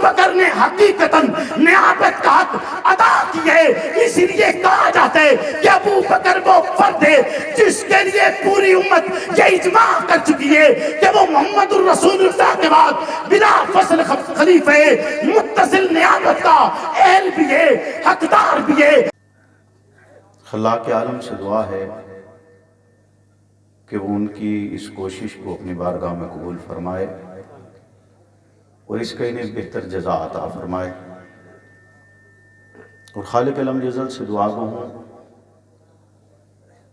بکر نے حقیقتاً نیابت کا حق ادا کیے، اس لیے کہا جاتا ہے کہ ابو بکر وہ فرد ہے جس کے لیے پوری امت یہ اجماع کر چکی ہے کہ وہ محمد الرسول اللہ کے بعد بلا فصل خلیفہ متصل نیابت کا اہل بھی ہے، حقدار بھی ہے۔ خلاق عالم سے دعا ہے کہ وہ ان کی اس کوشش کو اپنی بارگاہ میں قبول فرمائے اور اس کا انہیں بہتر جزا عطا فرمائے، اور خالق علم جزل سے دعا گو ہوں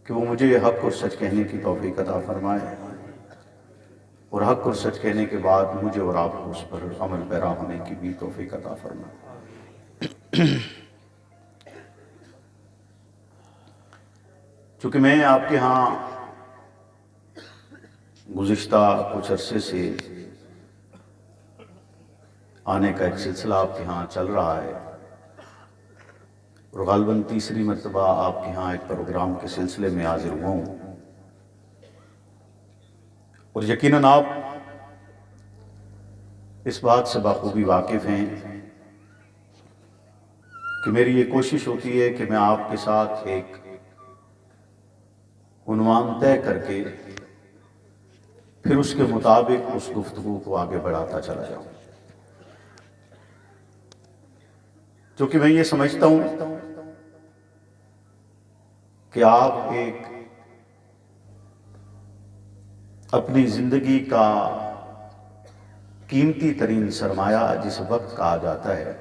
کہ وہ مجھے یہ حق اور سچ کہنے کی توفیق عطا فرمائے، اور حق اور سچ کہنے کے بعد مجھے اور آپ کو اس پر عمل پیرا ہونے کی بھی توفیق عطا فرمائے۔ چونکہ میں آپ کے ہاں گزشتہ کچھ عرصے سے آنے کا ایک سلسلہ آپ کے ہاں چل رہا ہے، اور غالباً تیسری مرتبہ آپ کے ہاں ایک پروگرام کے سلسلے میں حاضر ہوا ہوں، اور یقیناً آپ اس بات سے بخوبی واقف ہیں کہ میری یہ کوشش ہوتی ہے کہ میں آپ کے ساتھ ایک عنوان طے کر کے پھر اس کے مطابق اس گفتگو کو آگے بڑھاتا چلا جاؤں، کیونکہ میں یہ سمجھتا ہوں کہ آپ ایک اپنی زندگی کا قیمتی ترین سرمایہ جس وقت کہا جاتا ہے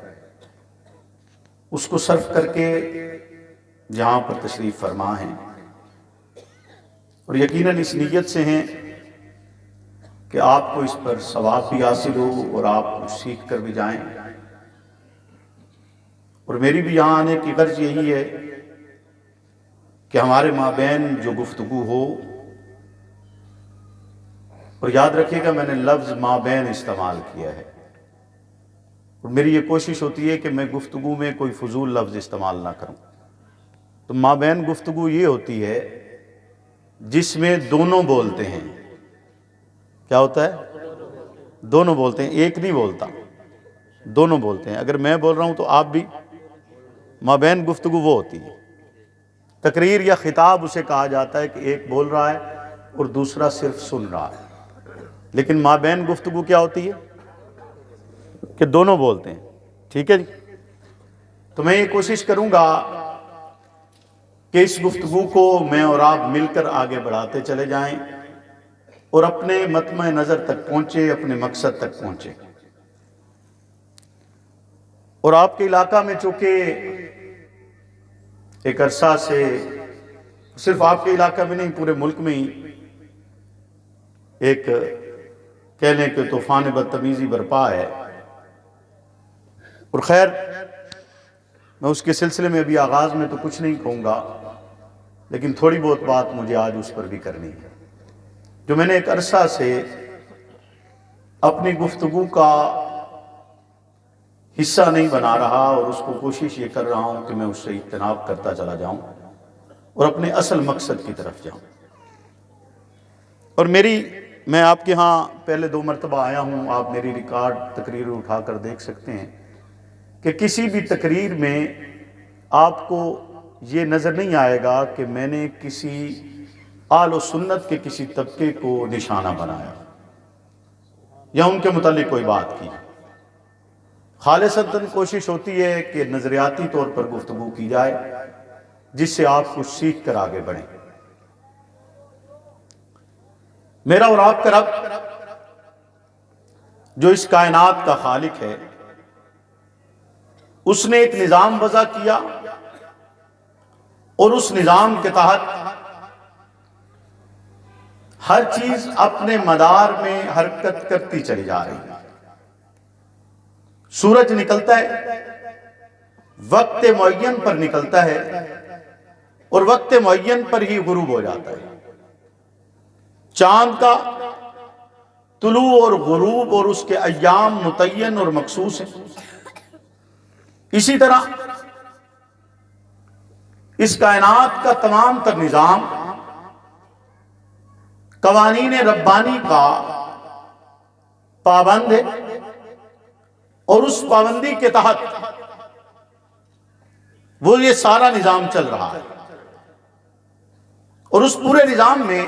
اس کو صرف کر کے جہاں پر تشریف فرما ہیں، اور یقیناً اس نیت سے ہیں کہ آپ کو اس پر ثواب بھی حاصل ہو اور آپ کچھ سیکھ کر بھی جائیں، اور میری بھی یہاں آنے کی غرض یہی ہے کہ ہمارے مابین جو گفتگو ہو، اور یاد رکھیے گا میں نے لفظ مابین استعمال کیا ہے، اور میری یہ کوشش ہوتی ہے کہ میں گفتگو میں کوئی فضول لفظ استعمال نہ کروں، تو مابین گفتگو یہ ہوتی ہے جس میں دونوں بولتے ہیں۔ کیا ہوتا ہے؟ دونوں بولتے ہیں، ایک نہیں بولتا، دونوں بولتے ہیں۔ اگر میں بول رہا ہوں تو آپ بھی، مابین گفتگو وہ ہوتی ہے۔ تقریر یا خطاب اسے کہا جاتا ہے کہ ایک بول رہا ہے اور دوسرا صرف سن رہا ہے، لیکن مابین گفتگو کیا ہوتی ہے کہ دونوں بولتے ہیں۔ ٹھیک ہے جی؟ تو میں یہ کوشش کروں گا کہ اس گفتگو کو میں اور آپ مل کر آگے بڑھاتے چلے جائیں اور اپنے مطمع نظر تک پہنچے، اپنے مقصد تک پہنچے۔ اور آپ کے علاقہ میں چونکہ ایک عرصہ سے، صرف آپ کے علاقہ میں نہیں پورے ملک میں ہی ایک کہہ لیں کہ طوفان بدتمیزی برپا ہے، اور خیر میں اس کے سلسلے میں ابھی آغاز میں تو کچھ نہیں کہوں گا، لیکن تھوڑی بہت بات مجھے آج اس پر بھی کرنی ہے، جو میں نے ایک عرصہ سے اپنی گفتگو کا حصہ نہیں بنا رہا، اور اس کو کوشش یہ کر رہا ہوں کہ میں اس سے اجتناب کرتا چلا جاؤں اور اپنے اصل مقصد کی طرف جاؤں۔ اور میں آپ کے ہاں پہلے 2 مرتبہ آیا ہوں، آپ میری ریکارڈ تقریر اٹھا کر دیکھ سکتے ہیں کہ کسی بھی تقریر میں آپ کو یہ نظر نہیں آئے گا کہ میں نے کسی آل و سنت کے کسی طبقے کو نشانہ بنایا یا ان کے متعلق کوئی بات کی۔ خالصتاً کوشش ہوتی ہے کہ نظریاتی طور پر گفتگو کی جائے جس سے آپ کچھ سیکھ کر آگے بڑھیں۔ میرا اور آپ کا رب جو اس کائنات کا خالق ہے، اس نے ایک نظام وضع کیا، اور اس نظام کے تحت ہر چیز اپنے مدار میں حرکت کرتی چلی جا رہی ہے۔ سورج نکلتا ہے، وقت معین پر نکلتا ہے اور وقت معین پر ہی غروب ہو جاتا ہے۔ چاند کا طلوع اور غروب اور اس کے ایام متعین اور مخصوص ہیں۔ اسی طرح اس کائنات کا تمام تر نظام قوانین ربانی کا پابند ہے، اور اس پابندی کے تحت وہ یہ سارا نظام چل رہا ہے، اور اس پورے نظام میں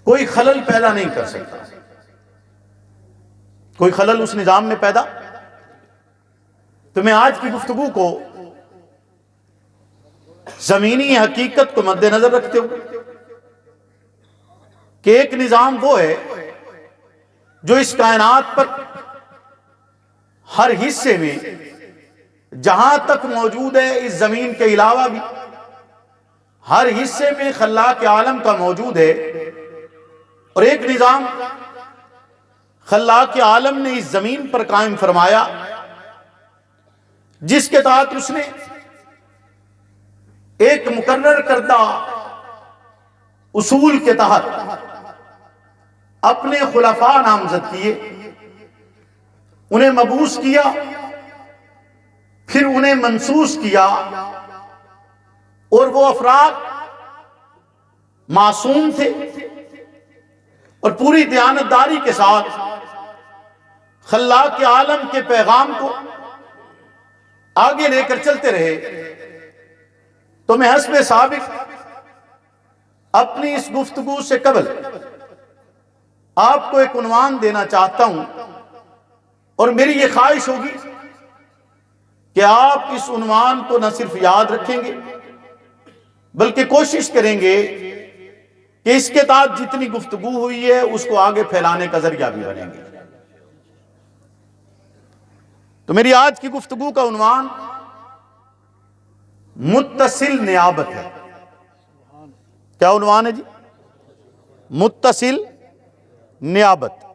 کوئی خلل پیدا نہیں کر سکتا، کوئی خلل اس نظام میں پیدا۔ تو میں آج کی گفتگو کو زمینی حقیقت کو مد نظر رکھتے ہوئے کہ ایک نظام وہ ہے جو اس کائنات پر ہر حصے میں جہاں تک موجود ہے، اس زمین کے علاوہ بھی ہر حصے میں خلاق عالم کا موجود ہے، اور ایک نظام خلاق عالم نے اس زمین پر قائم فرمایا جس کے تحت اس نے ایک مقرر کردہ اصول کے تحت اپنے خلفاء نامزد کیے، انہیں مبعوث کیا، پھر انہیں منصوص کیا، اور وہ افراد معصوم تھے اور پوری دیانتداری کے ساتھ خلاق عالم کے پیغام کو آگے لے کر چلتے رہے۔ تو میں حسب سابق اپنی اس گفتگو سے قبل آپ کو ایک عنوان دینا چاہتا ہوں، اور میری یہ خواہش ہوگی کہ آپ اس عنوان کو نہ صرف یاد رکھیں گے بلکہ کوشش کریں گے کہ اس کے تحت جتنی گفتگو ہوئی ہے اس کو آگے پھیلانے کا ذریعہ بھی بنیں گے۔ تو میری آج کی گفتگو کا عنوان متصل نیابت ہے۔ کیا عنوان ہے جی؟ متصل نیابت۔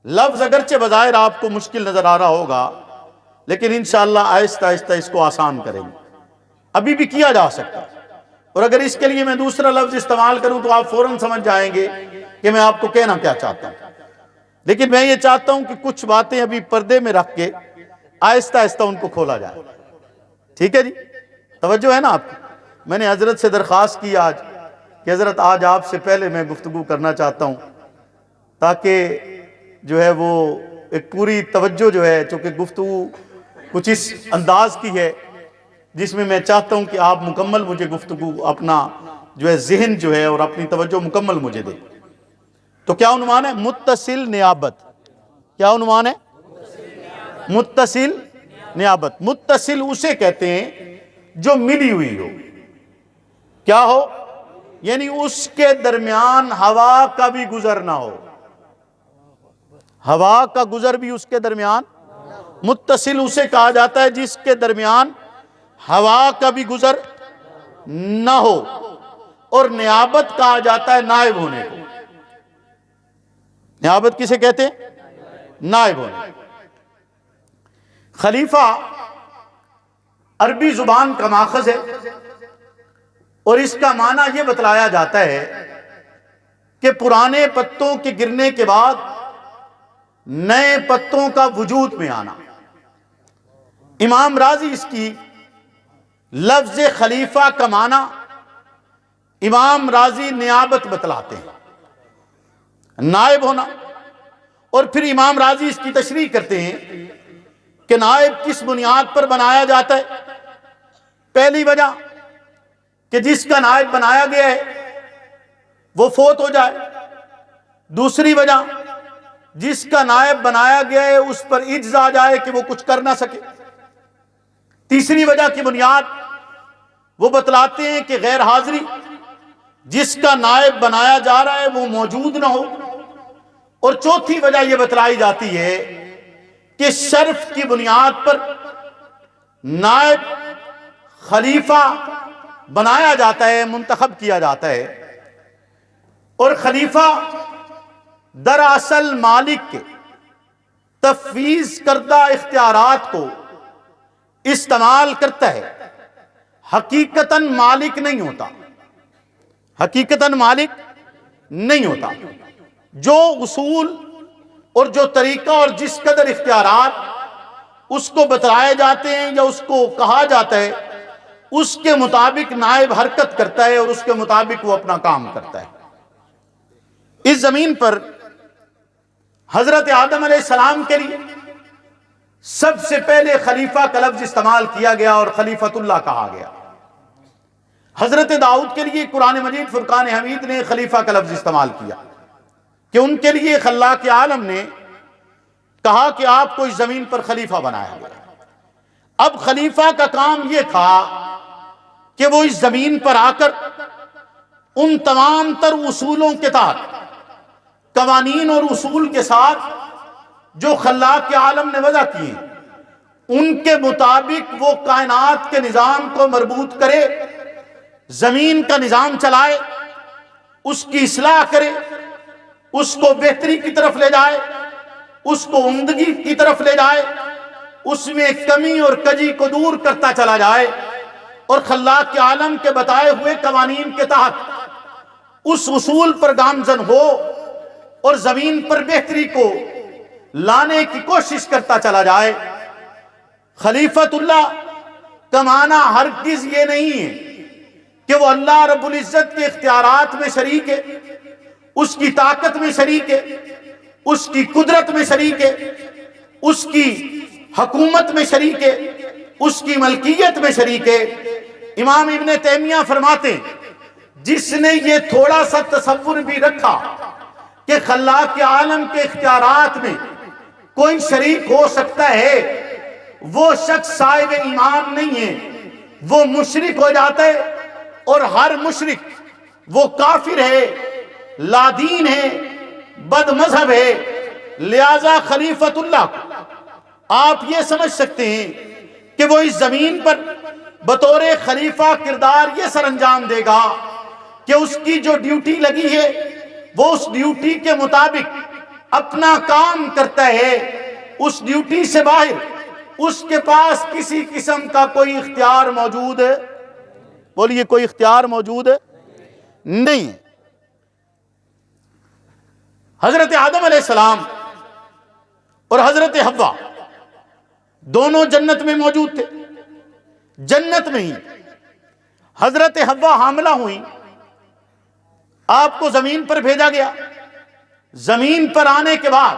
لفظ اگرچہ بظاہر آپ کو مشکل نظر آ رہا ہوگا، لیکن انشاءاللہ آہستہ آہستہ اس کو آسان کریں گے، ابھی بھی کیا جا سکتا ہے۔ اور اگر اس کے لیے میں دوسرا لفظ استعمال کروں تو آپ فوراً سمجھ جائیں گے کہ میں آپ کو کہنا کیا چاہتا ہوں، لیکن میں یہ چاہتا ہوں کہ کچھ باتیں ابھی پردے میں رکھ کے آہستہ آہستہ ان کو کھولا جائے۔ ٹھیک ہے جی؟ توجہ ہے نا آپ کی؟ میں نے حضرت سے درخواست کی آج کہ حضرت آج آپ سے پہلے میں گفتگو کرنا چاہتا ہوں، تاکہ جو ہے وہ ایک پوری توجہ جو ہے، چونکہ گفتگو کچھ اس انداز کی ہے جس میں چاہتا ہوں کہ آپ مکمل مجھے گفتگو اپنا جو ہے ذہن جو ہے اور اپنی توجہ مکمل مجھے دیں۔ تو کیا عنوان ہے؟ متصل نیابت۔ کیا عنوان ہے؟ متصل نیابت۔ متصل اسے کہتے ہیں جو ملی ہوئی ہو۔ کیا ہو؟ یعنی اس کے درمیان ہوا کا بھی گزر نہ ہو، ہوا کا گزر بھی اس کے درمیان۔ متصل اسے کہا جاتا ہے جس کے درمیان ہوا کا بھی گزر نہ ہو، اور نیابت کہا جاتا ہے نائب ہونے کو۔ نیابت کسے کہتے ہیں؟ نائب ہونے۔ خلیفہ عربی زبان کا ماخذ ہے، اور اس کا معنی یہ بتلایا جاتا ہے کہ پرانے پتوں کے گرنے کے بعد نئے پتوں کا وجود میں آنا۔ امام راضی اس کی لفظ خلیفہ کا معنی امام راضی نیابت بتلاتے ہیں، نائب ہونا۔ اور پھر امام راضی اس کی تشریح کرتے ہیں کہ نائب کس بنیاد پر بنایا جاتا ہے۔ پہلی وجہ کہ جس کا نائب بنایا گیا ہے وہ فوت ہو جائے۔ دوسری وجہ جس کا نائب بنایا گیا ہے اس پر عجز آ جائے کہ وہ کچھ کر نہ سکے۔ تیسری وجہ کی بنیاد وہ بتلاتے ہیں کہ غیر حاضری، جس کا نائب بنایا جا رہا ہے وہ موجود نہ ہو۔ اور چوتھی وجہ یہ بتلائی جاتی ہے کہ شرف کی بنیاد پر نائب خلیفہ بنایا جاتا ہے، منتخب کیا جاتا ہے، اور خلیفہ دراصل مالک کے تفویض کردہ اختیارات کو استعمال کرتا ہے، حقیقتاً مالک نہیں ہوتا، حقیقتاً مالک نہیں ہوتا۔ جو اصول اور جو طریقہ اور جس قدر اختیارات اس کو بتائے جاتے ہیں یا اس کو کہا جاتا ہے، اس کے مطابق نائب حرکت کرتا ہے اور اس کے مطابق وہ اپنا کام کرتا ہے۔ اس زمین پر حضرت آدم علیہ السلام کے لیے سب سے پہلے خلیفہ کا لفظ استعمال کیا گیا اور خلیفۃ اللہ کہا گیا۔ حضرت داؤد کے لیے قرآن مجید فرقان حمید نے خلیفہ کا لفظ استعمال کیا کہ ان کے لیے خلاق عالم نے کہا کہ آپ کو اس زمین پر خلیفہ بنایا گیا۔ اب خلیفہ کا کام یہ تھا کہ وہ اس زمین پر آ کر ان تمام تر اصولوں کے تحت، قوانین اور اصول کے ساتھ جو خلاق عالم نے وضع کیے ان کے مطابق وہ کائنات کے نظام کو مربوط کرے، زمین کا نظام چلائے، اس کی اصلاح کرے، اس کو بہتری کی طرف لے جائے، اس کو عمدگی کی طرف لے جائے، اس میں کمی اور کجی کو دور کرتا چلا جائے، اور خلاق عالم کے بتائے ہوئے قوانین کے تحت اس اصول پر گامزن ہو اور زمین پر بہتری کو لانے کی کوشش کرتا چلا جائے۔ خلیفۃ اللہ کا معنی ہرگز یہ نہیں ہے کہ وہ اللہ رب العزت کے اختیارات میں شریک ہے، اس کی طاقت میں شریک ہے، اس کی قدرت میں شریک ہے، اس کی حکومت میں شریک ہے، اس کی ملکیت میں شریک ہے۔ امام ابن تیمیہ فرماتے ہیں جس نے یہ تھوڑا سا تصور بھی رکھا کہ خلاق عالم کے اختیارات میں کوئی شریک ہو سکتا ہے، وہ شخص صاحب ایمان نہیں ہے، وہ مشرک ہو جاتا ہے، اور ہر مشرک وہ کافر ہے، لادین ہے، بد مذہب ہے۔ لہذا خلیفۃ اللہ کو آپ یہ سمجھ سکتے ہیں کہ وہ اس زمین پر بطور خلیفہ کردار یہ سر انجام دے گا کہ اس کی جو ڈیوٹی لگی ہے وہ اس ڈیوٹی کے مطابق اپنا کام کرتا ہے، اس ڈیوٹی سے باہر اس کے پاس کسی قسم کا کوئی اختیار موجود ہے، بولیے کوئی اختیار موجود نہیں ہے۔ حضرت آدم علیہ السلام اور حضرت حوا دونوں جنت میں موجود تھے۔ جنت میں ہی حضرت حوا حاملہ ہوئی، آپ کو زمین پر بھیجا گیا۔ زمین پر آنے کے بعد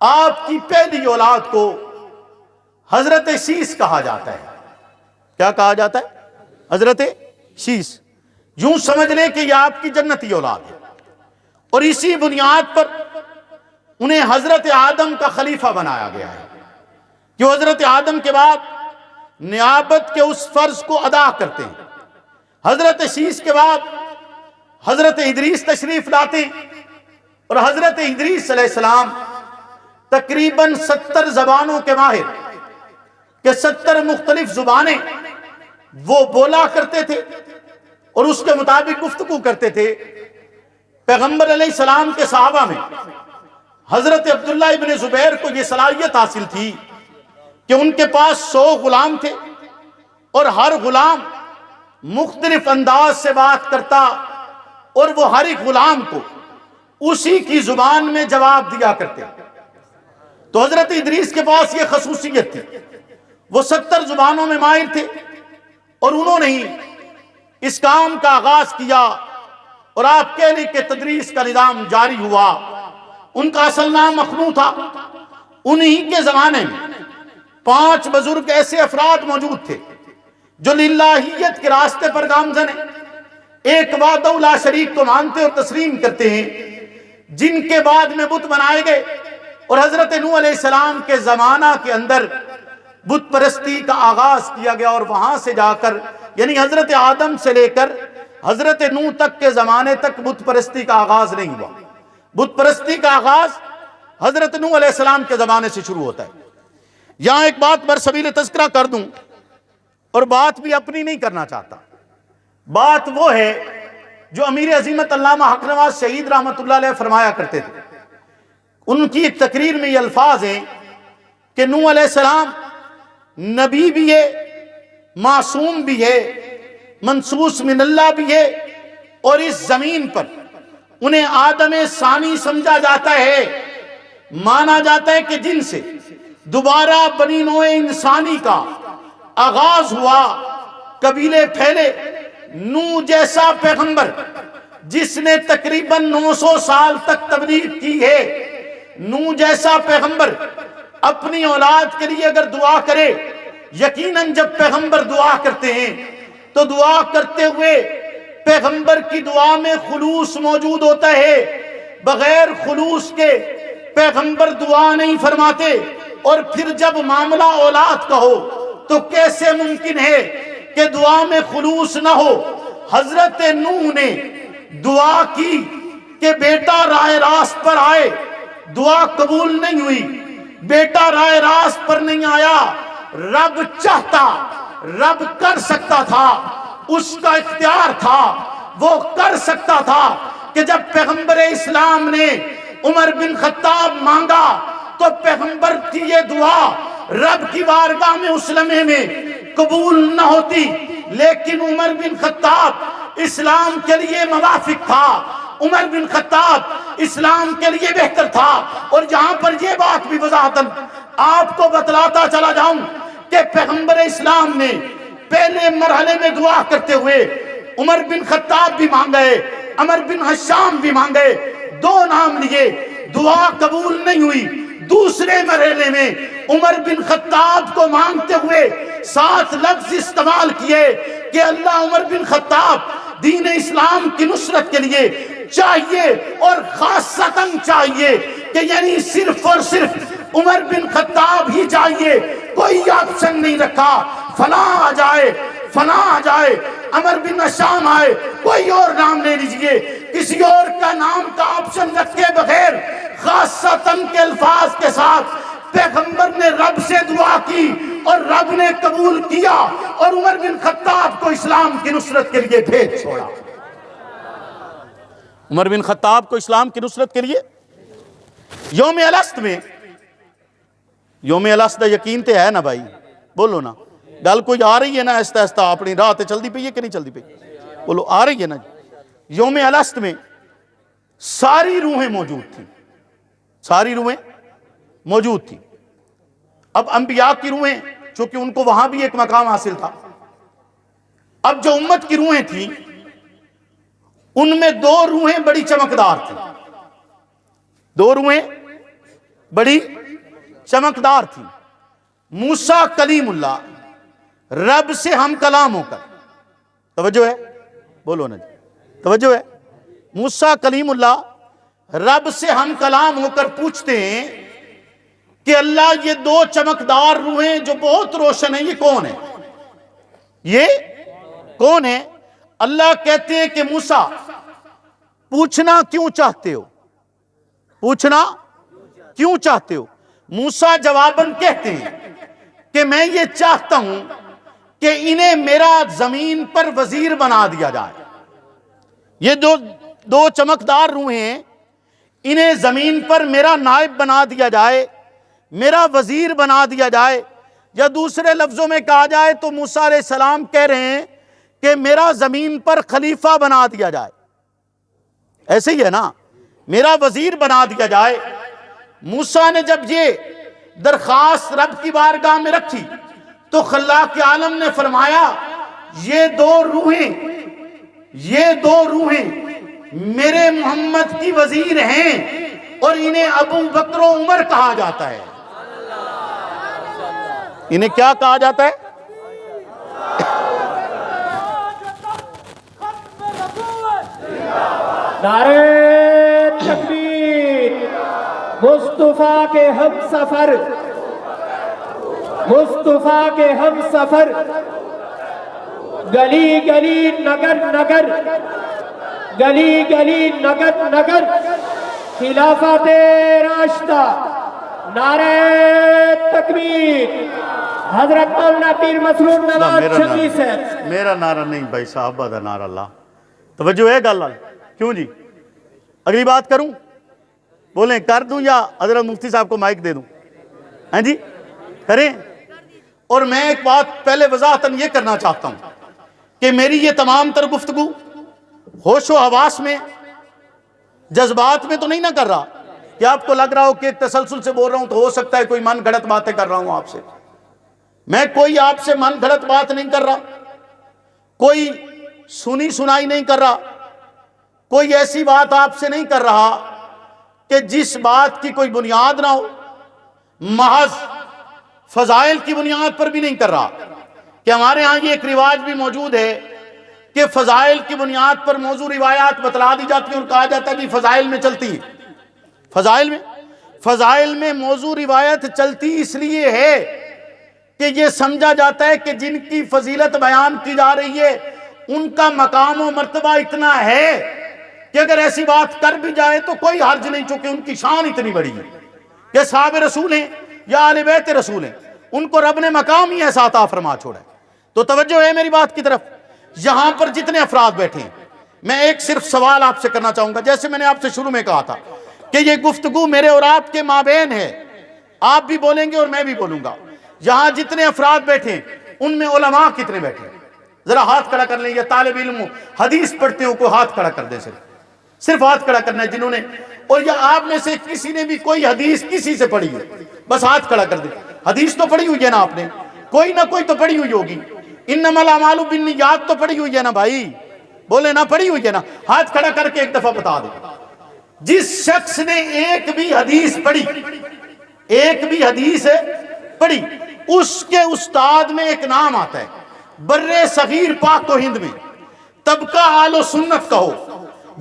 آپ کی پہلی اولاد کو حضرت شیش کہا جاتا ہے۔ کیا کہا جاتا ہے؟ حضرت شیش۔ یوں سمجھ لیں کہ یہ آپ کی جنتی اولاد ہے، اور اسی بنیاد پر انہیں حضرت آدم کا خلیفہ بنایا گیا ہے، جو حضرت آدم کے بعد نیابت کے اس فرض کو ادا کرتے ہیں۔ حضرت شیش کے بعد حضرت ادریس تشریف لاتے ہیں، اور حضرت ادریس علیہ السلام تقریباً 70 زبانوں کے ماہر کہ 70 مختلف زبانیں وہ بولا کرتے تھے اور اس کے مطابق گفتگو کرتے تھے۔ پیغمبر علیہ السلام کے صحابہ میں حضرت عبداللہ ابن زبیر کو یہ صلاحیت حاصل تھی کہ ان کے پاس 100 غلام تھے، اور ہر غلام مختلف انداز سے بات کرتا، اور وہ ہر ایک غلام کو اسی کی زبان میں جواب دیا کرتے۔ تو حضرت ادریس کے پاس یہ خصوصیت تھی، وہ 70 زبانوں میں ماہر تھے، اور انہوں نے ہی اس کام کا آغاز کیا، اور آپ کہہ لیں کہ تدریس کا نظام جاری ہوا۔ ان کا اصل نام مخنوع تھا۔ انہی کے زمانے میں 5 بزرگ ایسے افراد موجود تھے جو للہیت کے راستے پر گامزن ہیں، ایک وحدہ لا شریک کو مانتے اور تسلیم کرتے ہیں، جن کے بعد میں بت بنائے گئے، اور حضرت نوح علیہ السلام کے زمانہ کے اندر بت پرستی کا آغاز کیا گیا، اور وہاں سے جا کر یعنی حضرت آدم سے لے کر حضرت نوح تک کے زمانے تک بت پرستی کا آغاز نہیں ہوا۔ بت پرستی کا آغاز حضرت نوح علیہ السلام کے زمانے سے شروع ہوتا ہے۔ یہاں ایک بات برسبیل تذکرہ کر دوں، اور بات بھی اپنی نہیں کرنا چاہتا، بات وہ ہے جو امیر عظیمت علامہ حق نواز شہید رحمۃ اللہ علیہ فرمایا کرتے تھے۔ ان کی ایک تقریر میں یہ الفاظ ہیں کہ نوح علیہ السلام نبی بھی ہے، معصوم بھی ہے، منصوص من اللہ بھی ہے، اور اس زمین پر انہیں آدم ثانی سمجھا جاتا ہے، مانا جاتا ہے کہ جن سے دوبارہ بنی نوع انسانی کا آغاز ہوا، قبیلے پھیلے۔ نوح جیسا پیغمبر جس نے تقریباً 900 سال تک تبلیغ کی ہے، نوح جیسا پیغمبر اپنی اولاد کے لیے اگر دعا کرے، یقیناً جب پیغمبر دعا کرتے ہیں تو دعا کرتے ہوئے پیغمبر کی دعا میں خلوص موجود ہوتا ہے، بغیر خلوص کے پیغمبر دعا نہیں فرماتے۔ اور پھر جب معاملہ اولاد کا ہو تو کیسے ممکن ہے کہ دعا میں خلوص نہ ہو؟ حضرت نوح نے دعا کی کہ بیٹا راہ راست پر آئے، دعا قبول نہیں ہوئی، بیٹا راہ راست پر نہیں آیا۔ رب چاہتا، رب کر سکتا تھا، اس کا اختیار تھا، وہ کر سکتا تھا کہ جب پیغمبر اسلام نے عمر بن خطاب مانگا تو پیغمبر کی یہ دعا رب کی بارگاہ میں اس لمحے میں قبول نہ ہوتی، لیکن عمر بن خطاب اسلام کے لیے موافق تھا، عمر بن خطاب اسلام کے لیے بہتر تھا۔ اور یہاں پر یہ بات بھی وضاحتاً آپ کو بتلاتا چلا جاؤں کہ پیغمبر اسلام نے پہلے مرحلے میں دعا کرتے ہوئے عمر بن خطاب بھی مانگے، عمر بن حشام بھی مانگے، دو نام لیے، دعا قبول نہیں ہوئی۔ دوسرے مرحلے میں عمر بن خطاب کو مانگتے ہوئے 7 لفظ استعمال کیے کہ اللہ عمر بن خطاب دین اسلام کی نصرت کے لیے چاہیے، اور خاصتاً چاہیے کہ یعنی صرف اور صرف عمر بن خطاب ہی چاہیے، کوئی آپشن نہیں رکھا، فلاں آ جائے، فلاں آ جائے، عمر بن حشام آئے، کوئی اور نام لے لیجئے، کسی اور کا نام کا آپشن رکھے بغیر خاصتاً کے الفاظ کے ساتھ پیغمبر نے رب سے دعا کی اور رب نے قبول کیا، اور عمر بن خطاب کو اسلام کی نصرت کے لیے بھیج چھوڑا۔ عمر بن خطاب کو اسلام کی نصرت کے لیے یوم الست میں، یوم الست دا یقین تے ہے نا بھائی، بولو نا، گل کوئی آ رہی ہے نا آہستہ آہستہ اپنی راہ تے چل دی پئی ہے کہ نہیں چل دی پئی؟ بولو آ رہی ہے نا جی۔ یوم الست میں ساری روحیں موجود تھیں، ساری روحیں موجود تھیں۔ اب انبیاء کی روحیں چونکہ ان کو وہاں بھی ایک مقام حاصل تھا، اب جو امت کی روحیں تھیں ان میں 2 روحیں بڑی چمکدار تھیں، 2 روحیں بڑی چمکدار تھیں۔ موسیٰ کلیم اللہ، رب سے ہم کلام ہو کر، توجہ ہے، بولو نا جی، توجہ ہے، موسیٰ کلیم اللہ رب سے ہم کلام ہو کر پوچھتے ہیں کہ اللہ یہ 2 چمکدار روحیں جو بہت روشن ہیں یہ کون ہیں؟ یہ کون ہیں؟ اللہ کہتے ہیں کہ موسیٰ پوچھنا کیوں چاہتے ہو؟ پوچھنا کیوں چاہتے ہو؟ موسیٰ جواباً کہتے ہیں کہ میں یہ چاہتا ہوں کہ انہیں میرا زمین پر وزیر بنا دیا جائے۔ یہ 2 چمکدار روحیں ہیں، انہیں زمین پر میرا نائب بنا دیا جائے، میرا وزیر بنا دیا جائے، یا دوسرے لفظوں میں کہا جائے تو موسیٰ علیہ السلام کہہ رہے ہیں کہ میرا زمین پر خلیفہ بنا دیا جائے۔ ایسے ہی ہے نا، میرا وزیر بنا دیا جائے۔ موسیٰ نے جب یہ درخواست رب کی بارگاہ میں رکھی تو خلاق عالم نے فرمایا یہ 2 روحیں میرے محمد کی وزیر ہیں، اور انہیں ابو بکر و عمر کہا جاتا ہے۔ انہیں کیا کہا جاتا ہے؟ نعرہ تکبیر، مصطفیٰ کے ہم سفر، مصطفیٰ کے ہم سفر، گلی گلی نگر نگر، گلی گلی نگر نگر، خلافت راشدہ، نعرہ تکبیر، حضرت مولانا پیر مسرور نواز شفیع صاحب۔ میرا نعرہ نہیں بھائی صحابہ دا نعرہ اللہ، توجہ ہے گل؟ کیوں جی؟ اگلی بات کروں؟ بولیں کر دوں یا حضرت مفتی صاحب کو مائک دے دوں؟ ہیں جی کریں؟ اور میں ایک بات پہلے وضاحتاً یہ کرنا چاہتا ہوں کہ میری یہ تمام تر گفتگو ہوش و حواس میں، جذبات میں تو نہیں نہ کر رہا کہ آپ کو لگ رہا ہو کہ ایک تسلسل سے بول رہا ہوں تو ہو سکتا ہے کوئی من گھڑت باتیں کر رہا ہوں آپ سے۔ میں کوئی آپ سے من گھڑت بات نہیں کر رہا، کوئی سنی سنائی نہیں کر رہا، کوئی ایسی بات آپ سے نہیں کر رہا کہ جس بات کی کوئی بنیاد نہ ہو، محض فضائل کی بنیاد پر بھی نہیں کر رہا، کہ ہمارے ہاں یہ ایک رواج بھی موجود ہے کہ فضائل کی بنیاد پر موضوع روایات بتلا دی جاتی ہیں اور کہا جاتا ہے کہ فضائل میں چلتی ہیں۔ فضائل میں موضوع روایت چلتی اس لیے ہے کہ یہ سمجھا جاتا ہے کہ جن کی فضیلت بیان کی جا رہی ہے ان کا مقام و مرتبہ اتنا ہے کہ اگر ایسی بات کر بھی جائے تو کوئی حرج نہیں، چونکہ ان کی شان اتنی بڑی ہے کہ صحاب رسول ہیں یا اہل بیت رسول ہیں، ان کو رب نے مقام ہی ایسا عطا فرما چھوڑا ہے۔ تو توجہ ہے میری بات کی طرف۔ یہاں پر جتنے افراد بیٹھے ہیں، میں ایک صرف سوال آپ سے کرنا چاہوں گا، جیسے میں نے آپ سے شروع میں کہا تھا کہ یہ گفتگو میرے اور آپ کے مابین ہے، آپ بھی بولیں گے اور میں بھی بولوں گا۔ یہاں جتنے افراد بیٹھے ہیں ان میں علماء کتنے بیٹھے ہیں؟ ذرا ہاتھ کھڑا کر لیں، یا طالب علم حدیث پڑھتے ہو کو ہاتھ کھڑا کر دیں، صرف ہاتھ کھڑا کرنا ہے جنہوں نے، اور یا آپ میں سے کسی نے بھی کوئی حدیث کسی سے پڑھی ہے، بس ہاتھ کھڑا کر دیں۔ حدیث تو پڑھی ہوئی ہے نا آپ نے، کوئی نہ کوئی تو پڑھی ہوئی ہوگی، انما الاعمال بالنیات تو پڑھی ہوئی ہے نا بھائی، بولے نا پڑھی ہوئی ہے نا، ہاتھ کھڑا کر کے ایک دفعہ بتا دیں۔ جس شخص نے ایک بھی حدیث پڑھی، ایک بھی حدیث پڑھی، اس کے استاد میں ایک نام آتا ہے، بر صغیر پاک و ہند میں طبقہ آل و سنت کا ہو،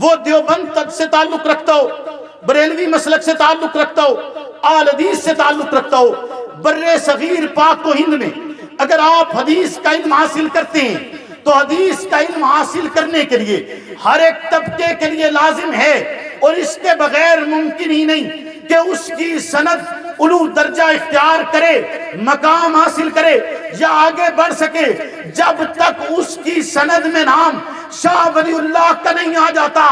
وہ دیوبند سے تعلق رکھتا ہو، بریلوی مسلک سے تعلق رکھتا ہو، آل حدیث سے تعلق رکھتا ہو، بر صغیر پاک و ہند میں اگر آپ حدیث کا علم حاصل کرتے ہیں تو حدیث کا علم حاصل کرنے کے لیے ہر ایک طبقے کے لیے لازم ہے اور اس کے بغیر ممکن ہی نہیں کہ اس کی سند علو درجہ اختیار کرے، مقام حاصل کرے یا آگے بڑھ سکے، جب تک اس کی سند میں نام شاہ ولی اللہ کا نہیں آ جاتا۔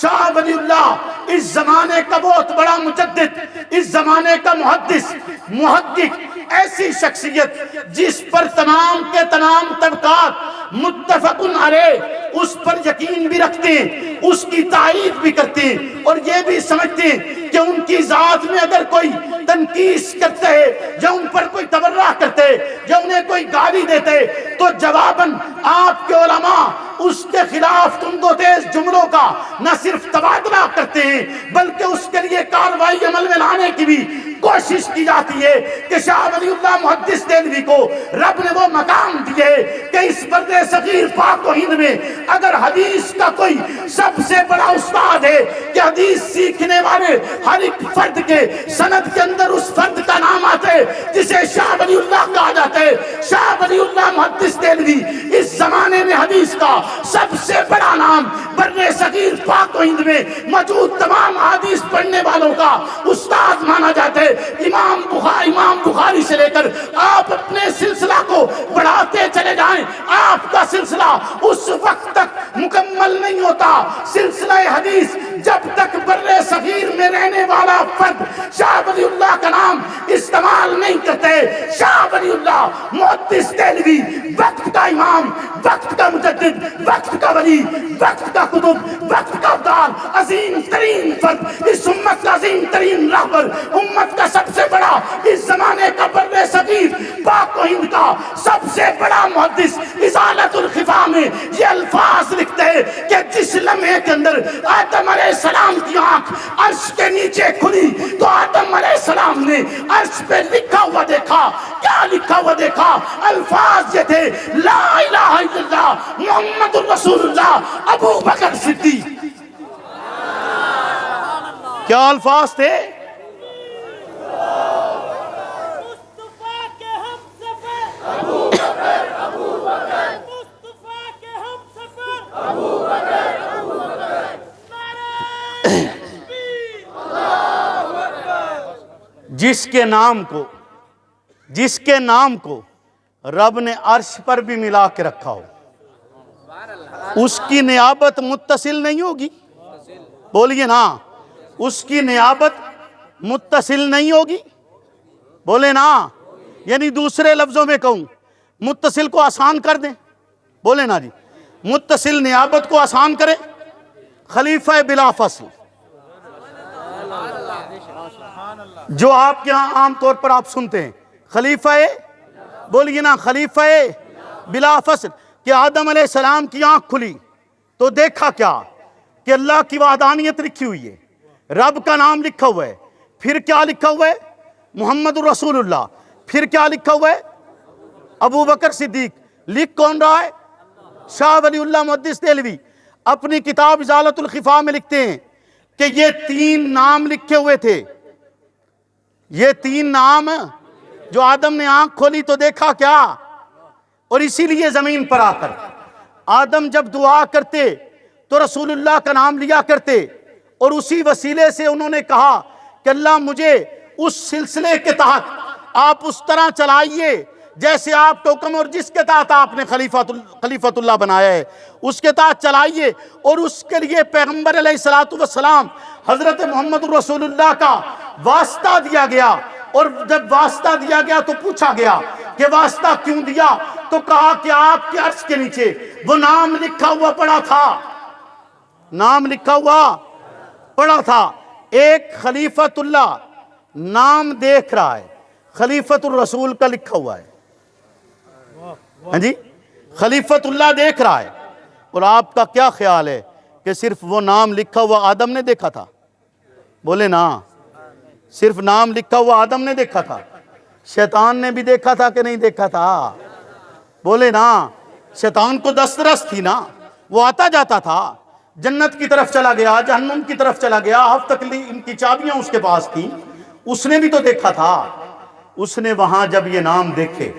شاہ ولی اللہ اس زمانے کا بہت بڑا مجدد، اس زمانے کا محدث، محقق، ایسی شخصیت جس پر تمام کے تمام طبقات متفق علیہ اس پر یقین بھی رکھتے ہیں، اس کی تائید بھی کرتے ہیں اور یہ بھی سمجھتے ہیں کہ ان کی ذات میں اگر کوئی تنقیص کرتے ہیں یا ان پر کوئی تبرہ کرتے یا انہیں کوئی گالی دیتے تو جواباً آپ کے علماء اس کے خلاف تند و تیز جملوں کا نہ صرف تبادلہ کرتے ہیں بلکہ اس کے لیے کارروائی عمل میں لانے کی بھی کوشش کی جاتی ہے کہ شاہ ولی اللہ محدث دہلوی کو رب نے وہ مقام دیے کہ اس برد صغیر پاک و ہند میں اگر حدیث کا کوئی سب سے بڑا استاد ہے کہ حدیث سیکھنے والے ہر ایک فرد کے سند کے اندر اس فرد کا نام آتا ہے جسے شاہ ولی اللہ کہا جاتا ہے۔ شاہ ولی اللہ محدث دہلوی اس زمانے میں حدیث کا سب سے بڑا نام برد صغیر پاک و ہند میں موجود تمام حدیث پڑھنے والوں کا استاد مانا جاتا ہے۔ امام بخاری سے لے کر آپ اپنے سلسلہ کو بڑھاتے چلے جائیں، آپ کا سلسلہ اس وقت تک مکمل نہیں ہوتا۔ سلسلہ حدیث جب تک بر صغیر میں رہنے والا فرد شاہ ولی اللہ کا نام استعمال نہیں کرتے۔ شاہ ولی اللہ محدث دہلوی وقت کا امام، وقت کا مجدد، وقت کا ولی، وقت کا قطب، وقت کا ابدال، عظیم ترین فرد، اس امت کا عظیم ترین رہبر، امت کا سب سے بڑا، اس زمانے کا بر صغیر پاک و ہند کا سب سے بڑا محدث ازالت الخفا میں یہ الفاظ لکھتے ہیں کہ جس لمحے کے اندر آدم علیہ السلام کی آنکھ عرش کے نیچے کھلی تو آدم علیہ السلام نے عرش پہ لکھا ہوا دیکھا۔ کیا لکھا ہوا دیکھا؟ الفاظ یہ تھے، لا الہ الا اللہ محمد الرسول اللہ ابو بکر صدیق۔ کیا الفاظ تھے؟ جس کے نام کو رب نے عرش پر بھی ملا کے رکھا ہو، اس کی نیابت متصل نہیں ہوگی؟ بولیے نا، اس کی نیابت متصل نہیں ہوگی؟ بولے نا، یعنی دوسرے لفظوں میں کہوں، متصل کو آسان کر دیں، بولے نا جی، متصل نیابت کو آسان کریں، خلیفہ بلا فصل، جو آپ کے ہاں عام طور پر آپ سنتے ہیں، خلیفہ، بولیے نا، خلیفہ بلا فصل، کہ آدم علیہ السلام کی آنکھ کھلی تو دیکھا کیا کہ اللہ کی وحدانیت لکھی ہوئی ہے، رب کا نام لکھا ہوا ہے، پھر کیا لکھا ہوا ہے؟ محمد الرسول اللہ، پھر کیا لکھا ہوا ہے؟ ابو بکر صدیق۔ لکھ کون رہا ہے؟ شاہ ولی اللہ محدث دہلوی اپنی کتاب ازالۃ الخفا میں لکھتے ہیں کہ یہ 3 نام لکھے ہوئے تھے، یہ 3 نام جو آدم نے آنکھ کھولی تو دیکھا کیا، اور اسی لیے زمین پر آ کر آدم جب دعا کرتے تو رسول اللہ کا نام لیا کرتے، اور اسی وسیلے سے انہوں نے کہا کہ اللہ مجھے اس سلسلے کے تحت آپ اس طرح چلائیے جیسے آپ کا حکم، اور جس کے تحت آپ نے خلیفۃ اللہ بنایا ہے اس کے تحت چلائیے، اور اس کے لیے پیغمبر علیہ الصلوۃ والسلام حضرت محمد رسول اللہ کا واسطہ دیا گیا، اور جب واسطہ دیا گیا تو پوچھا گیا کہ واسطہ کیوں دیا، تو کہا کہ آپ کے عرش کے نیچے وہ نام لکھا ہوا پڑا تھا، نام لکھا ہوا پڑا تھا، ایک خلیفۃ اللہ نام دیکھ رہا ہے، خلیفۃ الرسول کا لکھا ہوا ہے، ہاں جی خلیفۃ اللہ دیکھ رہا ہے، اور آپ کا کیا خیال ہے کہ صرف وہ نام لکھا ہوا آدم نے دیکھا تھا؟ بولے نا، صرف نام لکھا ہوا آدم نے دیکھا تھا؟ شیطان نے بھی دیکھا تھا کہ نہیں دیکھا تھا؟ بولے نا، شیطان کو دسترس تھی نا، وہ آتا جاتا تھا، جنت کی طرف چلا گیا، جہنم کی طرف چلا گیا، اب تک ان کی چابیاں اس کے پاس تھیں، اس نے بھی تو دیکھا تھا۔ اس نے وہاں جب یہ نام دیکھے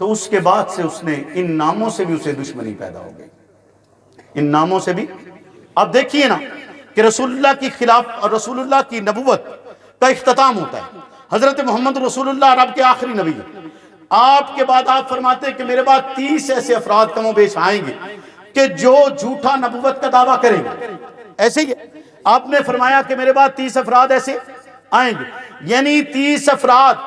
تو اس کے بعد سے اس نے ان ناموں سے بھی اسے دشمنی پیدا ہو گئی، ان ناموں سے بھی۔ اب دیکھیے نا کہ رسول اللہ کی خلاف اور رسول اللہ کی نبوت کا اختتام ہوتا ہے، حضرت محمد رسول اللہ رب کے آخری نبی ہیں، آپ کے بعد آپ فرماتے ہیں کہ میرے بعد 30 ایسے افراد کم و بیش آئیں گے کہ جو جھوٹا نبوت کا دعویٰ کریں گے، ایسے ہی آپ نے فرمایا کہ میرے بعد 30 افراد ایسے آئیں گے، یعنی 30 افراد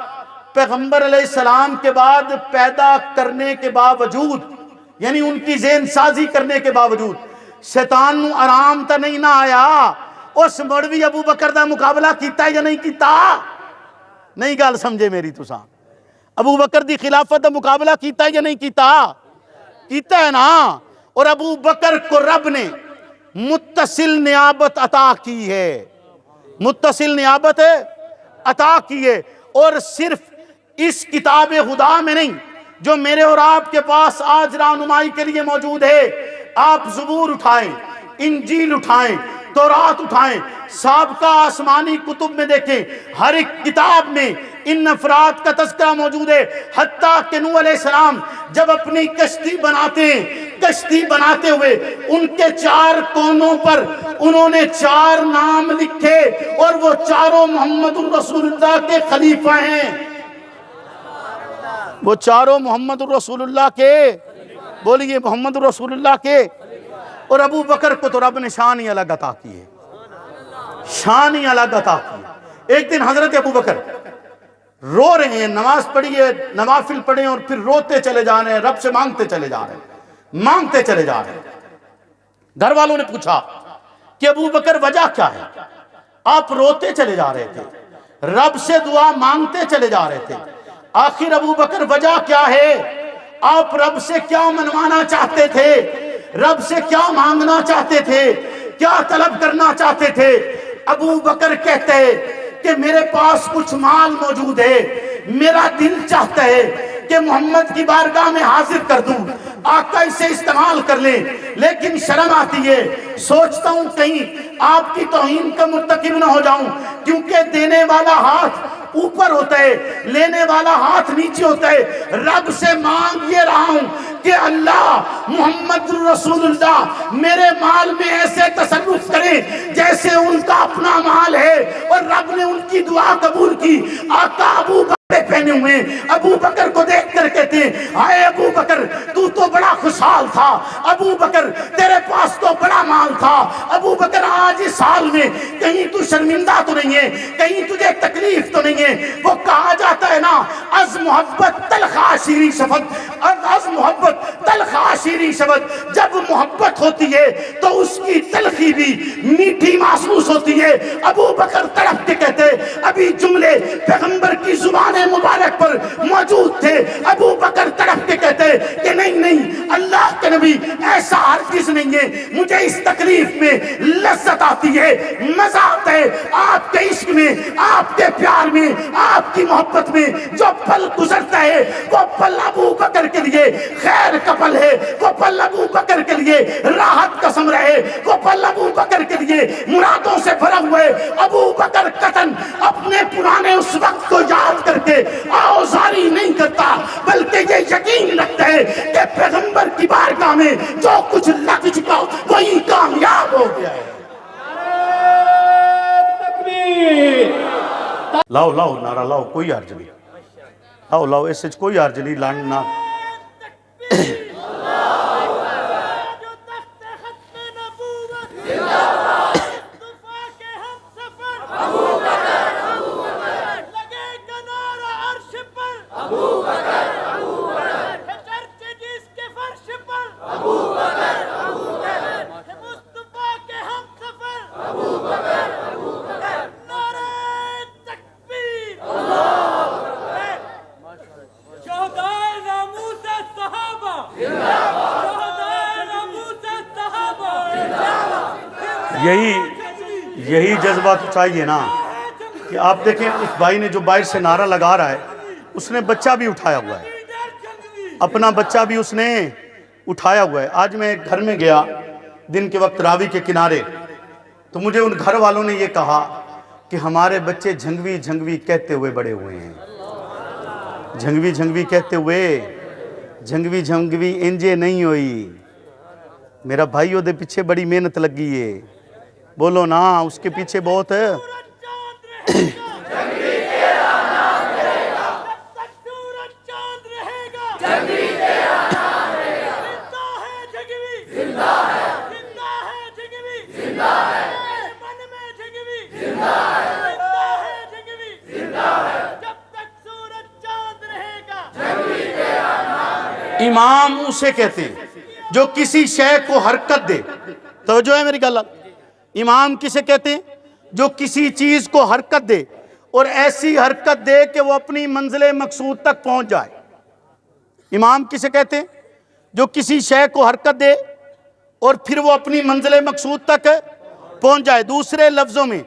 پیغمبر علیہ السلام کے بعد پیدا کرنے کے باوجود، یعنی ان کی ذہن سازی کرنے کے باوجود شیطان نو آرام تا نہیں نہ آیا، اس مڑوی ابو بکر دا مقابلہ کیتا ہے یا نہیں کیتا؟ نہیں گال سمجھے میری تساں، ابو بکر دی خلافت دا مقابلہ کیتا ہے یا نہیں کیتا؟ کیتا ہے نا، اور ابو بکر کو رب نے متصل نیابت عطا کی ہے، متصل نیابت عطا کی ہے، اور صرف اس کتاب خدا میں نہیں جو میرے اور آپ کے پاس آج رہنمائی کے لیے موجود ہے، آپ زبور اٹھائیں، انجیل اٹھائیں، تورات اٹھائیں، سابقہ آسمانی کتب میں دیکھیں، ہر ایک کتاب میں ان افراد کا تذکرہ موجود ہے، حتیٰ کہ نوح علیہ السلام جب اپنی کشتی بناتے ہیں، کشتی بناتے ہوئے ان کے 4 کونوں پر انہوں نے 4 نام لکھے، اور وہ چاروں محمد الرسول اللہ کے خلیفہ ہیں، وہ چاروں محمد الرسول اللہ کے، بولیے محمد الرسول اللہ کے۔ اور ابو بکر کو تو رب نے شان ہی الگ عطا کی ہے، شان ہی الگ عطا کی ہے۔ ایک دن حضرت ابو بکر رو رہے ہیں، نماز پڑھی ہے، نوافل پڑھیں، اور پھر روتے چلے جا رہے ہیں، رب سے مانگتے چلے جا رہے ہیں، مانگتے چلے جا رہے ہیں۔ گھر والوں نے پوچھا کہ ابو بکر وجہ کیا ہے؟ آپ روتے چلے جا رہے تھے، رب سے دعا مانگتے چلے جا رہے تھے، آخر ابو بکر وجہ کیا ہے؟ آپ رب سے کیا منوانا چاہتے تھے؟ رب سے کیا مانگنا چاہتے تھے؟ کیا طلب کرنا چاہتے تھے؟ ابو بکر کہتے ہیں کہ میرے پاس کچھ مال موجود ہے، میرا دل چاہتا ہے کہ محمد کی بارگاہ میں حاضر کر دوں، آقا اسے استعمال کر لیں، لیکن شرم آتی ہے، سوچتا ہوں کہیں آپ کی توہین کا مرتکب نہ ہو جاؤں، کیونکہ دینے والا ہاتھ اوپر ہوتا ہے، لینے والا ہاتھ نیچے ہوتا ہے۔ رب سے مانگ یہ رہا ہوں کہ اللہ محمد رسول اللہ میرے مال میں ایسے تصرف کریں جیسے ان کا اپنا مال ہے، اور رب نے ان کی دعا قبول کی۔ آقا ابو بکر پہنے ہوئے ابو بکر کو دیکھ کر کہتے ہیں، ہائے ابو بکر تو بڑا خوشحال تھا، ابو بکر تیرے پاس تو بڑا مال تھا، ابو بکر آج اس حال میں کہیں تو شرمندہ تو نہیں ہے، کہیں تجھے تکلیف تو نہیں ہے؟ وہ کہا جاتا ہے نا، از محبت تلخ عشیری شفت، از محبت تلخ عشیری شفت، جب محبت ہوتی ہے تو اس کی تلخی بھی میٹھی محسوس ہوتی ہے۔ ابو بکر تڑپ کے کہتے، ابھی جملے پیغمبر کی زبان مبارک پر موجود تھے، ابو بکر تڑپ کے کہتے کہ نہیں نہیں، اللہ کے نبی ایسا ہرگز نہیں ہے. مجھے اس تکلیف میں لذت آتی ہے, مزہ آتا ہے آپ کے عشق میں, آپ کے پیار میں, آپ کی محبت میں. جو پل گزرتا ہے وہ پل ابو بکر کے لیے خیر کا پل ہے, وہ پل ابو بکر کے لیے راحت کا ثمرہ ہے, وہ پل ابو بکر کے لیے مرادوں سے بھرا ہوا ہے. ابو بکر قطن اپنے پرانے اس وقت کو یاد کر کے آوزاری نہیں کرتا, بلکہ یہ یقین رکھتا ہے کہ پیغمبر کی بارگاہ میں جو کچھ لگ چکا وہی کامیاب ہو گیا ہے. لاؤ لاؤ نعرہ لاؤ, کوئی حرج نہیں. لاؤ لاؤ, اس وچ کوئی حرج نہیں لاننا. یہی جذبہ تو چاہیے نا کہ آپ دیکھیں اس بھائی نے جو باہر سے نعرہ لگا رہا ہے اس نے بچہ بھی اٹھایا ہوا ہے, اپنا بچہ بھی اس نے اٹھایا ہوا ہے. آج میں گھر میں گیا دن کے وقت راوی کے کنارے, تو مجھے ان گھر والوں نے یہ کہا کہ ہمارے بچے جھنگوی جھنگوی کہتے ہوئے بڑے ہوئے ہیں. جھنگوی جھنگوی کہتے ہوئے, جھنگوی جھنگوی انجے نہیں ہوئی. میرا بھائی دے پیچھے بڑی محنت لگی ہے, بولو نا, اس کے پیچھے بہت ہے. امام اسے کہتے ہیں جو کسی شے کو حرکت دے. توجہ ہے میری گل؟ امام کسے کہتے ہیں؟ جو کسی چیز کو حرکت دے اور ایسی حرکت دے کہ وہ اپنی منزل مقصود تک پہنچ جائے. امام کسے کہتے ہیں؟ جو کسی شے کو حرکت دے اور پھر وہ اپنی منزل مقصود تک پہنچ جائے. دوسرے لفظوں میں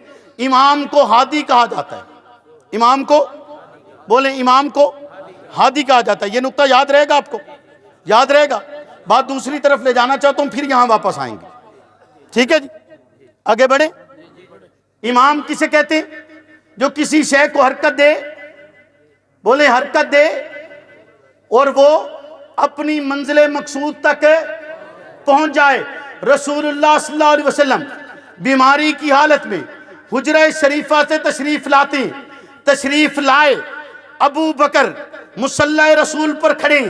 امام کو ہادی کہا جاتا ہے. امام کو بولیں, امام کو ہادی کہا جاتا ہے. یہ نقطہ یاد رہے گا آپ کو, یاد رہے گا. بات دوسری طرف لے جانا چاہتا ہوں, پھر یہاں واپس آئیں گے. ٹھیک ہے جی, آگے بڑھیں. امام کسے کہتے ہیں؟ جو کسی شے کو حرکت دے, بولے حرکت دے, اور وہ اپنی منزل مقصود تک پہنچ جائے. رسول اللہ صلی اللہ علیہ وسلم بیماری کی حالت میں حجرہ شریفہ سے تشریف لاتے ہیں. تشریف لائے, ابو بکر مصلی رسول پر کھڑے.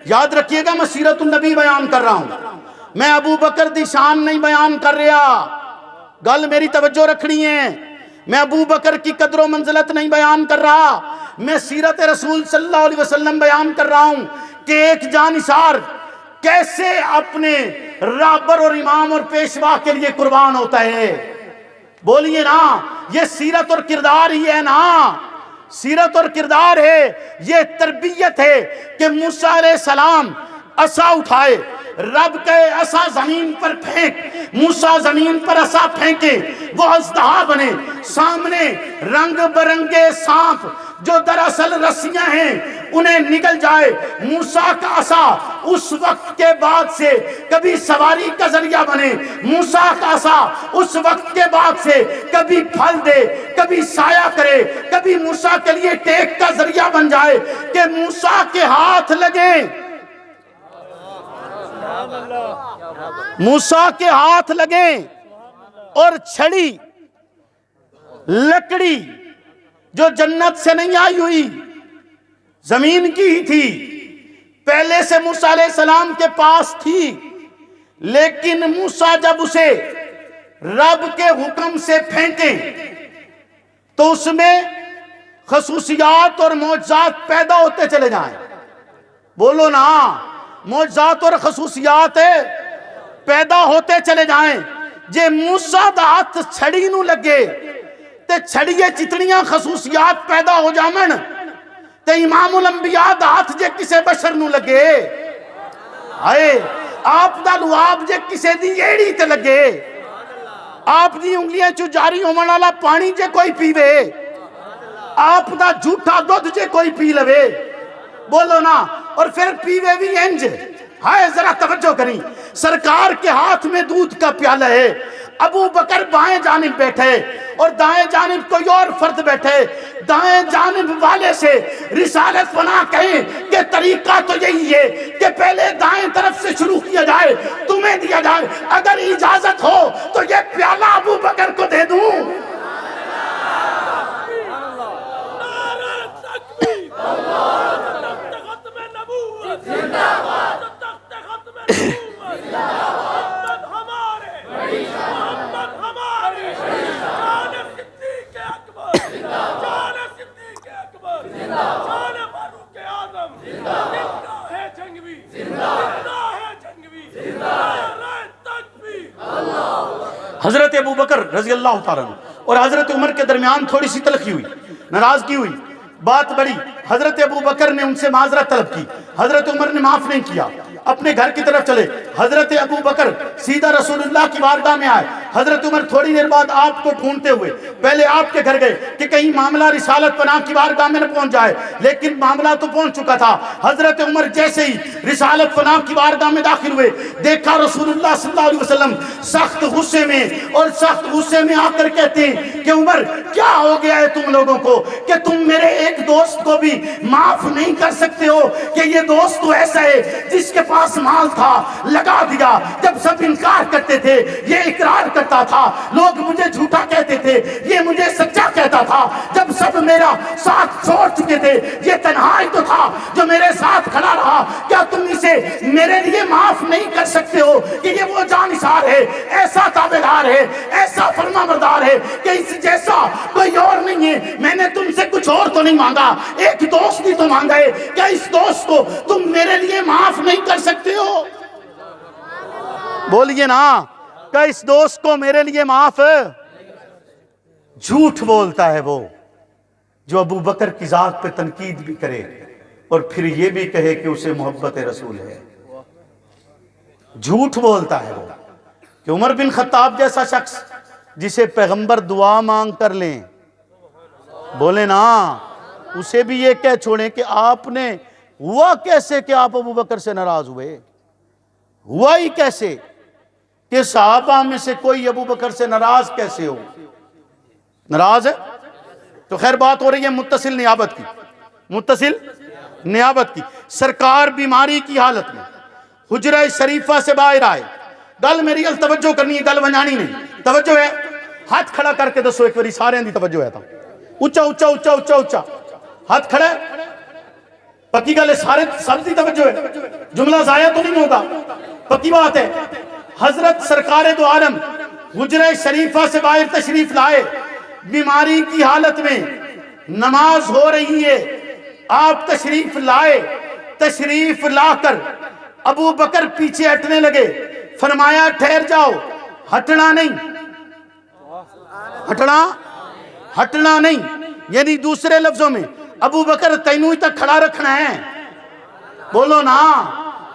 یاد رکھیے گا میں سیرت النبی بیان کر رہا ہوں, میں ابو بکر دی شان نہیں بیان کر رہا. گل میری توجہ رکھنی ہے. میں ابو بکر کی قدر و منزلت نہیں بیان کر رہا, میں سیرت رسول صلی اللہ علیہ وسلم بیان کر رہا ہوں کہ ایک جانثار کیسے اپنے رہبر اور امام اور پیشوا کے لیے قربان ہوتا ہے. بولیے نا, یہ سیرت اور کردار ہی ہے نا, سیرت اور کردار ہے. یہ تربیت ہے کہ موسیٰ علیہ السلام عصا اٹھائے, رب کے عصا زمین پر پھینک, موسیٰ زمین پر عصا پھینکے, وہ اژدہا بنے. سامنے رنگ برنگے سانپ جو دراصل رسیاں ہیں انہیں نگل جائے. موسیٰ کا عصا اس وقت کے بعد سے کبھی سواری کا ذریعہ بنے. موسیٰ کا عصا اس وقت کے بعد سے کبھی پھل دے, کبھی سایہ کرے, کبھی موسیٰ کے لیے ٹیک کا ذریعہ بن جائے کہ موسیٰ کے ہاتھ لگیں, موسیٰ کے ہاتھ لگیں. اور چھڑی لکڑی جو جنت سے نہیں آئی ہوئی, زمین کی ہی تھی, پہلے سے موسیٰ علیہ السلام کے پاس تھی, لیکن موسیٰ جب اسے رب کے حکم سے پھینکیں تو اس میں خصوصیات اور معجزات پیدا ہوتے چلے جائیں. بولو نا, معجزات اور خصوصیات پیدا ہوتے چلے جائیں. جے موسیٰ دا ہاتھ چھڑی نو لگے تے چھڑیے جتنیاں خصوصیات پیدا ہو جامن, تے امام الانبیاء دا ہاتھ جے کسے بشر نو لگے, آئے آپ دا لعاب جے کسے دی ایڑی تے لگے، آپ دی انگلیاں چو جاری ہومن والا پانی جے کوئی پیوے، آپ دا جھوٹا دودھ جے کوئی پی لوے، بولو نا، اور پھر پیوے بھی انج، ہائے ذرا توجہ کریں، سرکار کے ہاتھ میں دودھ کا پیالہ ہے، ابو بکر بائیں جانب بیٹھے اور دائیں جانب کوئی اور فرد بیٹھے، دائیں جانب والے سے رسالت پناہ کہیں کہ طریقہ تو یہی ہے کہ پہلے دائیں طرف سے شروع کیا جائے، تمہیں دیا جائے، اگر اجازت ہو تو یہ پیالہ ابو بکر کو دے دوں۔ حضرت ابو بکر رضی اللہ تعالیٰ عنہ اور حضرت عمر کے درمیان تھوڑی سی تلخی ہوئی، ناراضگی ہوئی، بات بڑی، حضرت ابو بکر نے ان سے معذرت طلب کی، حضرت عمر نے معاف نہیں کیا، اپنے گھر کی طرف چلے، حضرت ابو بکر سیدھا رسول اللہ کی بارگاہ میں آئے، حضرت عمر تھوڑی دیر بعد آپ کو ڈھونڈتے ہوئے پہلے آپ کے گھر گئے کہ کہیں معاملہ رسالت پناہ کی بارگاہ میں نہ پہنچ جائے، لیکن معاملہ تو پہنچ چکا تھا۔ حضرت عمر جیسے ہی رسالت پناہ کی بارگاہ میں داخل ہوئے، دیکھا رسول اللہ صلی اللہ علیہ وسلم سخت غصے میں، اور سخت غصے میں آ کر کہتے ہیں کہ عمر کیا ہو گیا ہے تم لوگوں کو کہ تم میرے ایک دوست کو بھی معاف نہیں کر سکتے ہو، کہ یہ دوست تو ایسا ہے جس کے پاس مال تھا لگا دیا، جب سب انکار کرتے تھے یہ اقرار کرتا تھا، لوگ مجھے جھوٹا کہتے تھے یہ مجھے سچا کہتا تھا، جب سب میرا ساتھ چھوڑ چکے تھے یہ تنہائی تو تھا جو میرے ساتھ کھڑا رہا، کیا تم اسے میرے لیے معاف نہیں کر سکتے ہو کہ یہ وہ جانثار ہے، ایسا تابعدار ہے، ایسا فرما بردار ہے کہ اس جیسا کوئی اور نہیں ہے، میں نے تم سے کچھ اور تو نہیں مانگا، ایک دوست ہی تو مانگا ہے، کیا اس دوست کو تم میرے لیے معاف نہیں کر سکتے ہو؟ بولیے نا، کیا اس دوست کو میرے لیے معاف؟ جھوٹ بولتا ہے وہ جو ابو بکر کی ذات پہ تنقید بھی کرے اور پھر یہ بھی کہے کہ اسے محبت رسول ہے۔ جھوٹ بولتا ہے وہ کہ عمر بن خطاب جیسا شخص جسے پیغمبر دعا مانگ کر لیں، بولے نا، اسے بھی یہ کہہ چھوڑیں کہ آپ نے ہوا کیسے کہ آپ ابو بکر سے ناراض ہوئے؟ ہوا ہی کیسے کہ صحابہ میں سے کوئی ابو بکر سے ناراض کیسے ہو؟ ناراض ہے تو خیر بات ہو رہی ہے متصل نیابت کی، متصل نیابت کی۔ سرکار بیماری کی حالت میں حجرہ شریفہ سے باہر آئے، گل میری گل توجہ کرنی ہے، گل بنانی نہیں، توجہ ہے، ہاتھ کھڑا کر کے دسو ایک باری سارے دی توجہ ہے، اچھا اچھا اچھا اچھا اچھا ہاتھ کھڑا ہے، پکی گل ہے، سارے سب دی توجہ ہے، جملہ ضائع تو نہیں ہوگا، پکی بات ہے۔ حضرت سرکار دو عالم حجرہ شریفہ سے باہر تشریف لائے، بیماری کی حالت میں نماز ہو رہی ہے، آپ تشریف لائے، تشریف لا کر ابو بکر پیچھے ہٹنے لگے، فرمایا ٹھہر جاؤ، ہٹنا نہیں، ہٹنا نہیں، یعنی دوسرے لفظوں میں ابو بکر تینوں ہی تک کھڑا رکھنا ہے، بولو نا،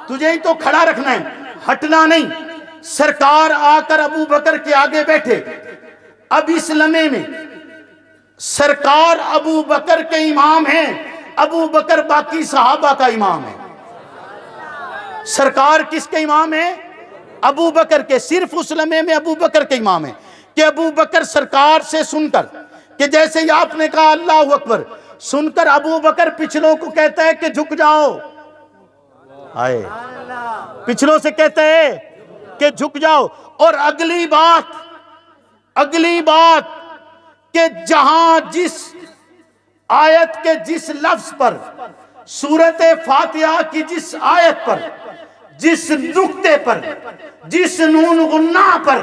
تجھے ہی تو کھڑا رکھنا ہے، ہٹنا نہیں۔ سرکار آ کر ابو بکر کے آگے بیٹھے، اب اس لمحے میں سرکار ابو بکر کے امام ہیں، ابو بکر باقی صحابہ کا امام ہے۔ سرکار کس کے امام ہیں؟ ابو بکر کے، صرف اس لمحے میں ابو بکر کے امام ہیں کہ ابو بکر سرکار سے سن کر کہ جیسے ہی آپ نے کہا اللہ اکبر، سن کر ابو بکر پچھلوں کو کہتا ہے کہ جھک جاؤ، آئے پچھلوں سے کہتا ہے کہ جھک جاؤ، اور اگلی بات کہ جہاں جس آیت کے جس لفظ پر، سورۃ فاتحہ کی جس آیت پر، جس نقطے پر، جس نون غنہ پر،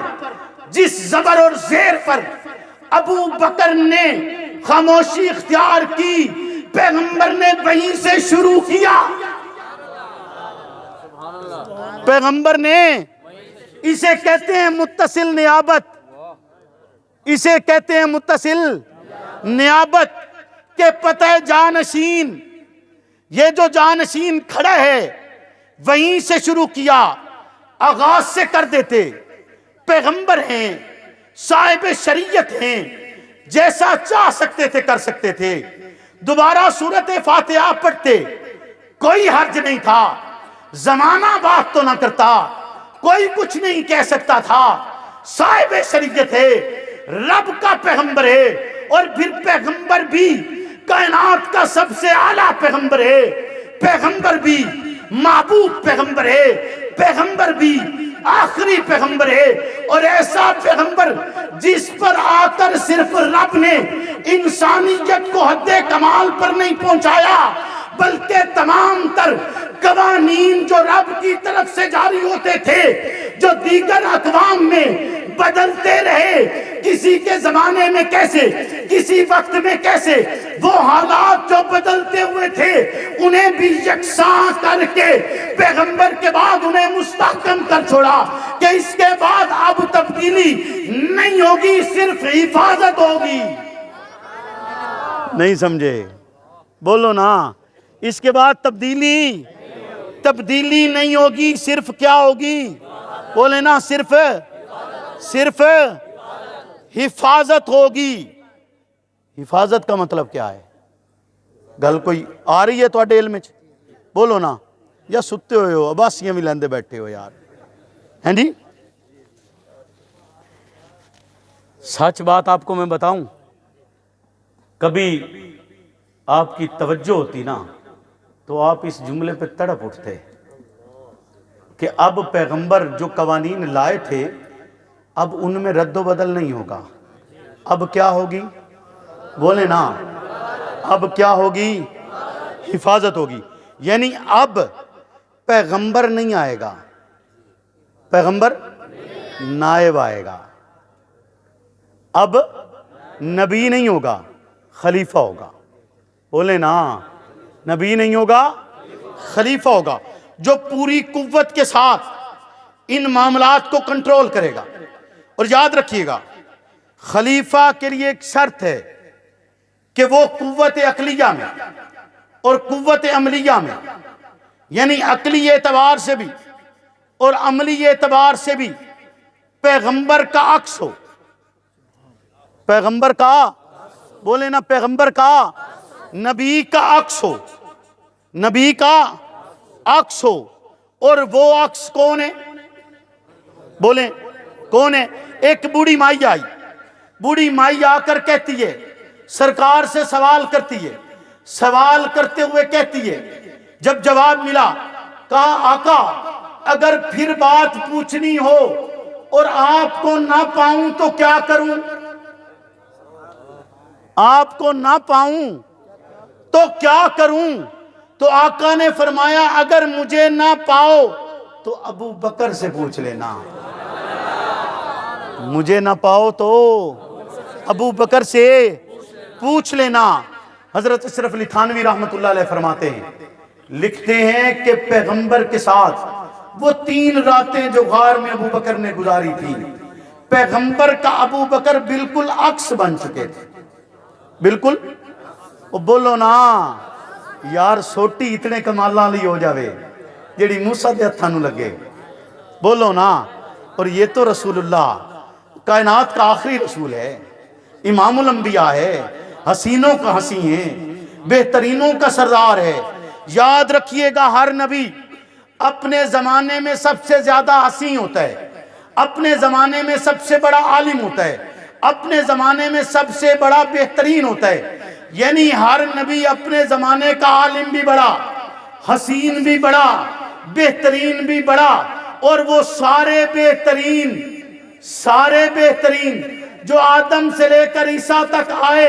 جس زبر اور زیر پر ابو بکر نے خاموشی اختیار کی، پیغمبر نے وہیں سے شروع کیا، پیغمبر نے، اسے کہتے ہیں متصل نیابت، اسے کہتے ہیں متصل نیابت کہ پتہ جانشین، یہ جو جانشین کھڑا ہے وہیں سے شروع کیا، آغاز سے کر دیتے، پیغمبر ہیں، صاحب شریعت ہیں، جیسا چاہ سکتے تھے کر سکتے تھے، دوبارہ سورت فاتحہ پڑھتے، کوئی حرج نہیں تھا، زمانہ بات تو نہ کرتا، کوئی کچھ نہیں کہہ سکتا تھا، صاحب شریعت ہے، رب کا پیغمبر ہے، اور پھر پیغمبر بھی کائنات کا سب سے اعلیٰ پیغمبر ہے، پیغمبر بھی محبوب پیغمبر ہے، پیغمبر بھی آخری پیغمبر ہے، اور ایسا پیغمبر جس پر آ کر صرف رب نے انسانیت کو حد کمال پر نہیں پہنچایا، بلکہ تمام تر قوانین جو رب کی طرف سے جاری ہوتے تھے، جو دیگر اقوام میں بدلتے رہے، کسی کے زمانے میں کیسے، کسی وقت میں کیسے، وہ حالات جو بدلتے ہوئے تھے انہیں بھی یکساں کر کے پیغمبر کے بعد انہیں مستحکم کر چھوڑا کہ اس کے بعد اب تبدیلی نہیں ہوگی، صرف حفاظت ہوگی۔ نہیں سمجھے؟ بولو نا، اس کے بعد تبدیلی نہیں ہوگی، صرف کیا ہوگی؟ بولے نا، صرف حفاظت ہوگی۔ حفاظت کا مطلب کیا ہے؟ گل کوئی آ رہی ہے تو علم وچ؟ بولو نا، یا ستے ہوئے ہو، عباسیاں بھی لیندے بیٹھے ہو یار، ہیں جی؟ سچ بات آپ کو میں بتاؤں، کبھی آپ کی توجہ ہوتی نا تو آپ اس جملے پہ تڑپ اٹھتے کہ اب پیغمبر جو قوانین لائے تھے اب ان میں رد و بدل نہیں ہوگا، اب کیا ہوگی؟ بولے نا، اب کیا ہوگی؟ حفاظت ہوگی۔ یعنی اب پیغمبر نہیں آئے گا، پیغمبر نائب آئے گا، اب نبی نہیں ہوگا، خلیفہ ہوگا۔ بولے نا، نبی نہیں ہوگا، خلیفہ ہوگا، جو پوری قوت کے ساتھ ان معاملات کو کنٹرول کرے گا۔ اور یاد رکھیے گا، خلیفہ کے لیے ایک شرط ہے کہ وہ قوت عقلیہ میں اور قوت عملیہ میں، یعنی عقلی اعتبار سے بھی اور عملی اعتبار سے بھی پیغمبر کا عکس ہو، پیغمبر کا، بولے نا، پیغمبر کا، نبی کا عکس ہو، نبی کا عکس ہو۔ اور وہ عکس کون ہے؟ بولیں کون ہے؟ ایک بوڑھی مائی آئی، بوڑھی مائی آ کر کہتی ہے، سرکار سے سوال کرتی ہے، سوال کرتے ہوئے کہتی ہے، جب جواب ملا کہا آقا اگر پھر بات پوچھنی ہو اور آپ کو نہ پاؤں تو کیا کروں؟ آپ کو نہ پاؤں تو کیا کروں؟ تو آقا نے فرمایا اگر مجھے نہ پاؤ تو ابو بکر سے پوچھ لینا، مجھے نہ پاؤ تو ابو بکر سے پوچھ لینا۔ حضرت اشرف علی تھانوی رحمت اللہ علیہ فرماتے ہیں، لکھتے ہیں کہ پیغمبر کے ساتھ وہ 3 راتیں جو غار میں ابو بکر نے گزاری تھی، پیغمبر کا ابو بکر بالکل عکس بن چکے تھے، بالکل۔ بولو نا یار، سوٹی اتنے کمالاں لی ہو جاوے جیڑی موسیٰ دے ہتھاں نوں لگے، بولو نا۔ اور یہ تو رسول اللہ کائنات کا آخری رسول ہے، امام الانبیاء ہے، حسینوں کا حسین ہے، بہترینوں کا سردار ہے۔ یاد رکھیے گا، ہر نبی اپنے زمانے میں سب سے زیادہ حسین ہوتا ہے، اپنے زمانے میں سب سے بڑا عالم ہوتا ہے، اپنے زمانے میں سب سے بڑا بہترین ہوتا ہے۔ یعنی ہر نبی اپنے زمانے کا عالم بھی بڑا، حسین بھی بڑا، بہترین بھی بڑا، اور وہ سارے بہترین جو آدم سے لے کر عیسیٰ تک آئے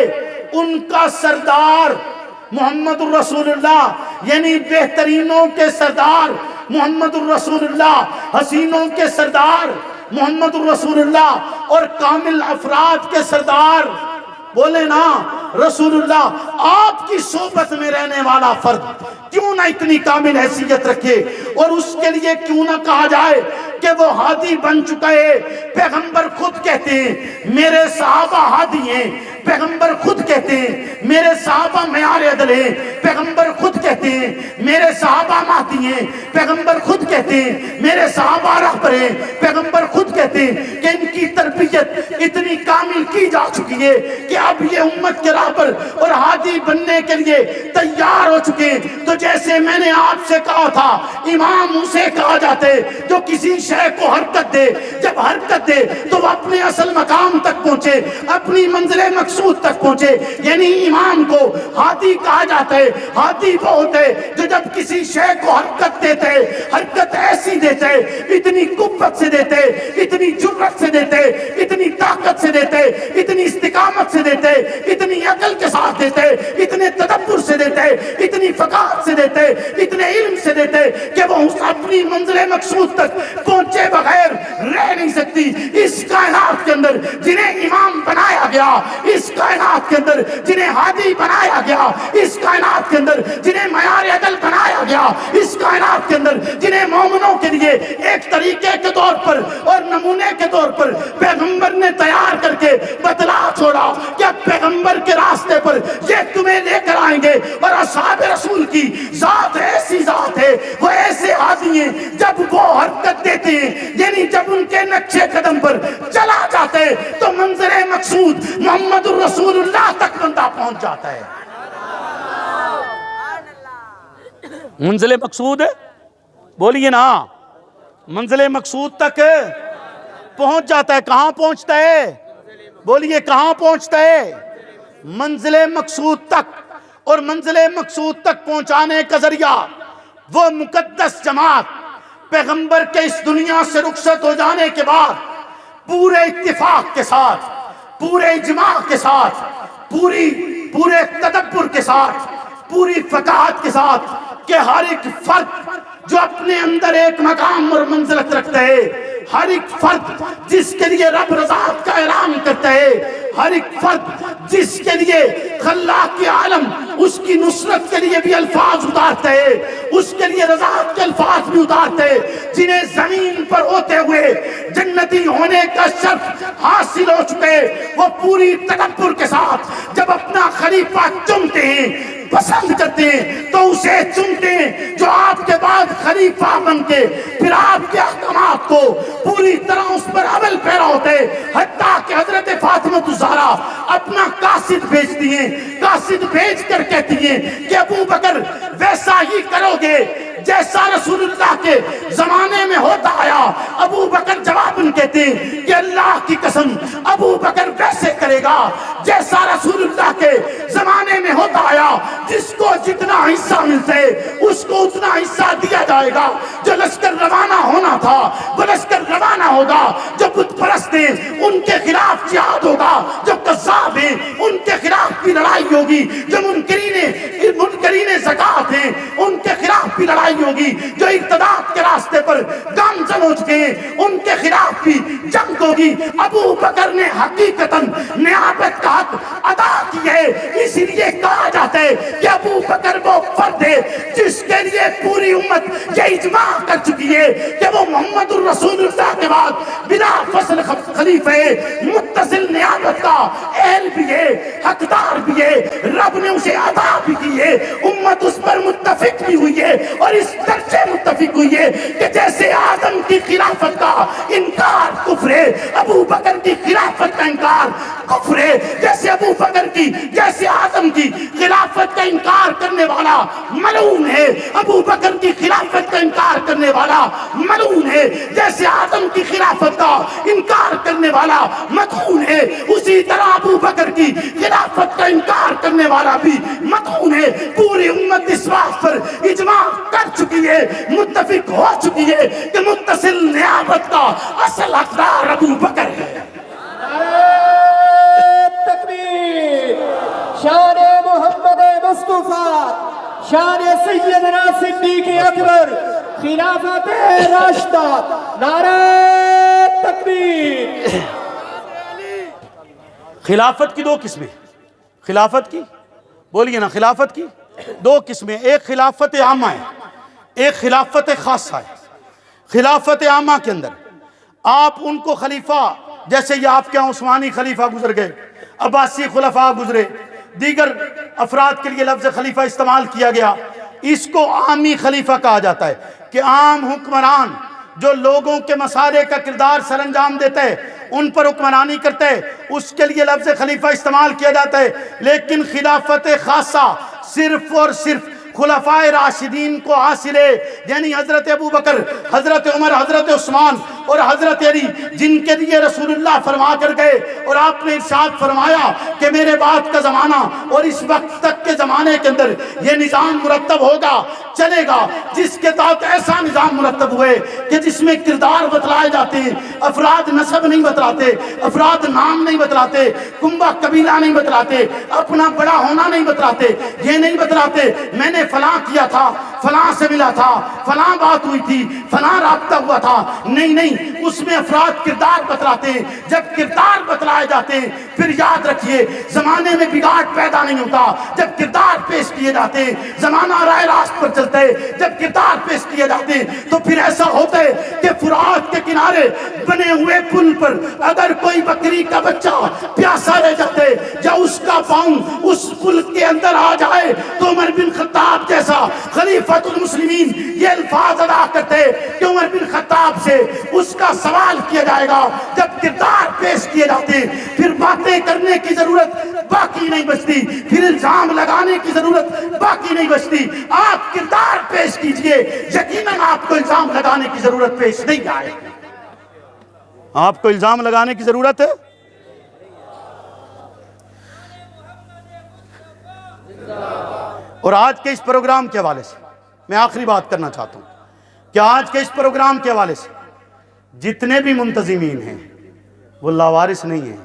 ان کا سردار محمد الرسول اللہ، یعنی بہترینوں کے سردار محمد الرسول اللہ، حسینوں کے سردار محمد الرسول اللہ، اور کامل افراد کے سردار، بولے نا، رسول اللہ۔ آپ کی صحبت میں رہنے والا فرد کیوں نہ اتنی کامل حیثیت رکھے، اور اس کے لیے کیوں نہ کہا جائے کہ وہ ہادی بن چکا ہے۔ پیغمبر خود کہتے ہیں میرے صحابہ ہادی ہیں، پیغمبر خود کہتے ہیں میرے صحابہ معیار عدل ہیں، پیغمبر خود کہتے ہیں میرے صحابہ مہدی ہیں، پیغمبر خود کہتے ہیں میرے صحابہ رہبر ہیں، پیغمبر خود کہتے ہیں کہ ان کی تربیت اتنی کامل کی جا چکی ہے کہ اب یہ امت کے رہبر اور ہادی بننے کے لیے تیار ہو چکے ہیں۔ تو جیسے میں نے آپ سے کہا تھا امام اسے کہا جاتے جو کسی شے کو حرکت دے، جب حرکت دے تو وہ اپنے اصل مقام تک پہنچے، اپنی منزل مقصود تک پہنچے، یعنی امام کو ہادی کہا جاتا ہے۔ ہادی وہ ہوتے جو جب کسی شے کو حرکت دیتے، حرکت ایسی دیتے، اتنی قوت سے دیتے، اتنی جرأت سے دیتے، اتنی طاقت سے دیتے، اتنی استقامت سے دیتے، اتنی عقل کے ساتھ دیتے، اتنے تدبر سے دیتے، اتنی فقاہت سے دیتے، اتنے علم سے دیتے کہ وہ اپنی منزل مقصود تک پہنچے بغیر رہ نہیں سکتی۔ اس کائنات کے اندر جنہیں امام بنایا گیا، اس کائنات کے اندر جنہیں ہادی بنایا گیا، اس کائنات کے اندر جنہیں معیار عدل بنایا گیا، اس کائنات کے اندر جنہیں مومنوں کے لیے ایک طریقے کے طور پر اور نمونے کے طور پر پیغمبر نے تیار کر کے بتلا چھوڑا کہ اب پیغمبر کے راستے پر یہ تمہیں لے کر آئیں گے۔ اور اصحاب رسول کی ذات ایسی ذات ہے، وہ ایسے ہادی ہیں جب وہ حرکت دیتے ہیں، یعنی جب ان کے نقشے قدم پر چلا جاتے تو منظر مقصود محمد الرسول اللہ تک بندہ پہنچ جاتا ہے۔ منزل مقصود بولیے نا، منزل مقصود تک پہنچ جاتا ہے۔ کہاں پہنچتا ہے؟ بولیے کہاں پہنچتا ہے؟ منزل مقصود تک۔ اور منزل مقصود تک پہنچانے کا ذریعہ وہ مقدس جماعت پیغمبر کے اس دنیا سے رخصت ہو جانے کے بعد پورے اتفاق کے ساتھ، پورے اجماع کے ساتھ، پورے تدبر کے ساتھ، پوری فقاہت کے ساتھ کہ ہر ایک فرد جو اپنے اندر ایک مقام اور منزلت رکھتا ہے، ہر ایک فرد جس کے لیے رب رضاعت کا اعلان کرتا ہے، ہر ایک فرد جس کے لیے خلاق کی عالم اس کی نصرت کے لیے بھی الفاظ اتارتا ہے، اس کے لیے رضاعت کے الفاظ بھی اتارتا ہے، جنہیں زمین پر ہوتے ہوئے جنتی ہونے کا شرف حاصل ہو چکے، وہ پوری تدبر کے ساتھ جب اپنا خلیفہ چنتے ہیں، پسند کرتے ہیں تو اسے چنتے ہیں جو آپ کے بعد خلیفہ بن کے پھر آپ کے احکامات کو پوری طرح اس پر عمل پیرا ہوتے، حتیٰ کہ حضرت فاطمہ الزہرا اپنا قاصد بھیجتی ہیں، قاصد بھیج کر کہتی ہیں کہ ابو بکر ویسا ہی کرو گے جیسا رسول اللہ کے زمانے میں ہوتا آیا۔ ابو بکر جواباً کہتے ہیں کہ اللہ کی قسم ابو بکر ویسے کرے گا جیسا رسول اللہ کے زمانے میں ہوتا آیا، جس کو جتنا حصہ ملتے اس کو اتنا حصہ دیا جائے گا۔ جو لشکر روانہ ہونا تھا وہ لشکر روانہ ہوگا، جو بت پرست ہیں ان کے خلاف جہاد ہوگا، جو قذاب ہیں ان کے خلاف بھی لڑائی ہوگی، جو منکرین زکوٰۃ ہیں ان کے خلاف بھی لڑائی ہوگی، جو ارتداد کے راستے پر گامزن ہو چکے ہیں ان کے خلاف بھی جنگ ہوگی۔ ابو بکر نے حقیقتاً نیابت کا حق ادا کیا ہے، اس لیے کہا جاتا ہے کہ ابو بکر وہ فرد ہے جس کے لیے پوری امت یہ اجماع کر چکی ہے کہ وہ محمد الرسول اللہ کے بعد بلا فصل خلیفہ متصل نیابت کا اہل بھی ہے، حقدار بھی ہے، رب نے اسے عطا بھی کی ہے، امت اس پر متفق بھی ہوئی ہے اور اس درجے متفق ہوئی ہے کہ جیسے آدم کی خلافت کا انکار کفر ہے، ابو بکر کی خلافت کا انکار کفر ہے۔ جیسے ابو بکر کی، جیسے آدم کی خلافت کا انکار کرنے والا ملعون ہے، ابو بکر کی خلافت کا انکار کرنے والا ملعون ہے، جیسے آدم کی خلافت کا انکار کرنے والا مطعون ہے، اسی طرح ابو بکر کی خلافت کا انکار کرنے والا بھی مطعون ہے۔ پوری امت اس بات پر اجماع کر چکی ہے، متفق ہو چکی ہے کہ متصل نیابت کا اصل حقدار ابو بکر ہے۔ تکبیر! شان محمد مصطفیٰ، شان سیدنا صدیق اکبر، خلافت راشدہ، نعرہ تکبیر! خلافت کی دو قسمیں، خلافت کی بولیے نا، خلافت کی دو قسمیں، ایک خلافت عامہ ہے، ایک خلافت خاصہ ہے۔ خلافت عامہ کے اندر آپ ان کو خلیفہ، جیسے یہ آپ کے یہاں عثمانی خلیفہ گزر گئے، عباسی خلفاء گزرے، دیگر افراد کے لیے لفظ خلیفہ استعمال کیا گیا، اس کو عامی خلیفہ کہا جاتا ہے کہ عام حکمران جو لوگوں کے مسائل کا کردار سر انجام دیتے ہیں، ان پر حکمرانی کرتے ہیں، اس کے لیے لفظ خلیفہ استعمال کیا جاتا ہے۔ لیکن خلافت خاصہ صرف اور صرف خلفائے راشدین کو حاصل ہے، یعنی حضرت ابو بکر، حضرت عمر، حضرت عثمان اور حضرت علی، جن کے لیے رسول اللہ فرما کر گئے اور آپ نے ارشاد فرمایا کہ میرے بعد کا زمانہ اور اس وقت تک کے زمانے کے اندر یہ نظام مرتب ہوگا، چلے گا، جس کے تحت ایسا نظام مرتب ہوئے کہ جس میں کردار بتلائے جاتے ہیں، افراد نسب نہیں بتلاتے، افراد نام نہیں بتلاتے، کنبہ قبیلہ نہیں بتلاتے، اپنا بڑا ہونا نہیں بتلاتے، یہ نہیں بتلاتے میں نے فلاں کیا تھا، فلاں سے ملا تھا، فلاں بات ہوئی تھی، فلاں رابطہ ہوا تھا، نہیں نہیں، اس میں افراد کردار بتلاتے ہیں۔ جب کردار بتلائے جاتے ہیں پھر یاد رکھیے زمانے میں بگاڑ پیدا نہیں ہوتا، جب کردار پیش کیے جاتے ہیں زمانہ رائے راست پر چلتا ہے، جب کردار پیش کیے جاتے ہیں تو پھر ایسا ہوتا ہے کہ فرات کے کنارے بنے ہوئے پل پر اگر کوئی بکری کا بچہ پیاسا رہ جاتے یا اس کا پاؤں اس پل کے اندر آ جائے تو عمر بن خطاب جیسا خلیفۃ المسلمین یہ الفاظ ادا کرتے کہ عمر بن خطاب سے اس کا سوال کیا جائے گا۔ جب کردار پیش کیے جاتے پھر باتیں کرنے کی ضرورت باقی نہیں بچتی، پھر الزام لگانے کی ضرورت باقی نہیں بچتی۔ آپ کردار پیش کیجئے، یقیناً آپ کو الزام لگانے کی ضرورت پیش نہیں آئے گی۔ آپ کو الزام لگانے کی ضرورت ہے؟ اور آج کے اس پروگرام کے حوالے سے میں آخری بات کرنا چاہتا ہوں کہ آج کے اس پروگرام کے حوالے سے جتنے بھی منتظمین ہیں وہ لاوارث نہیں ہیں۔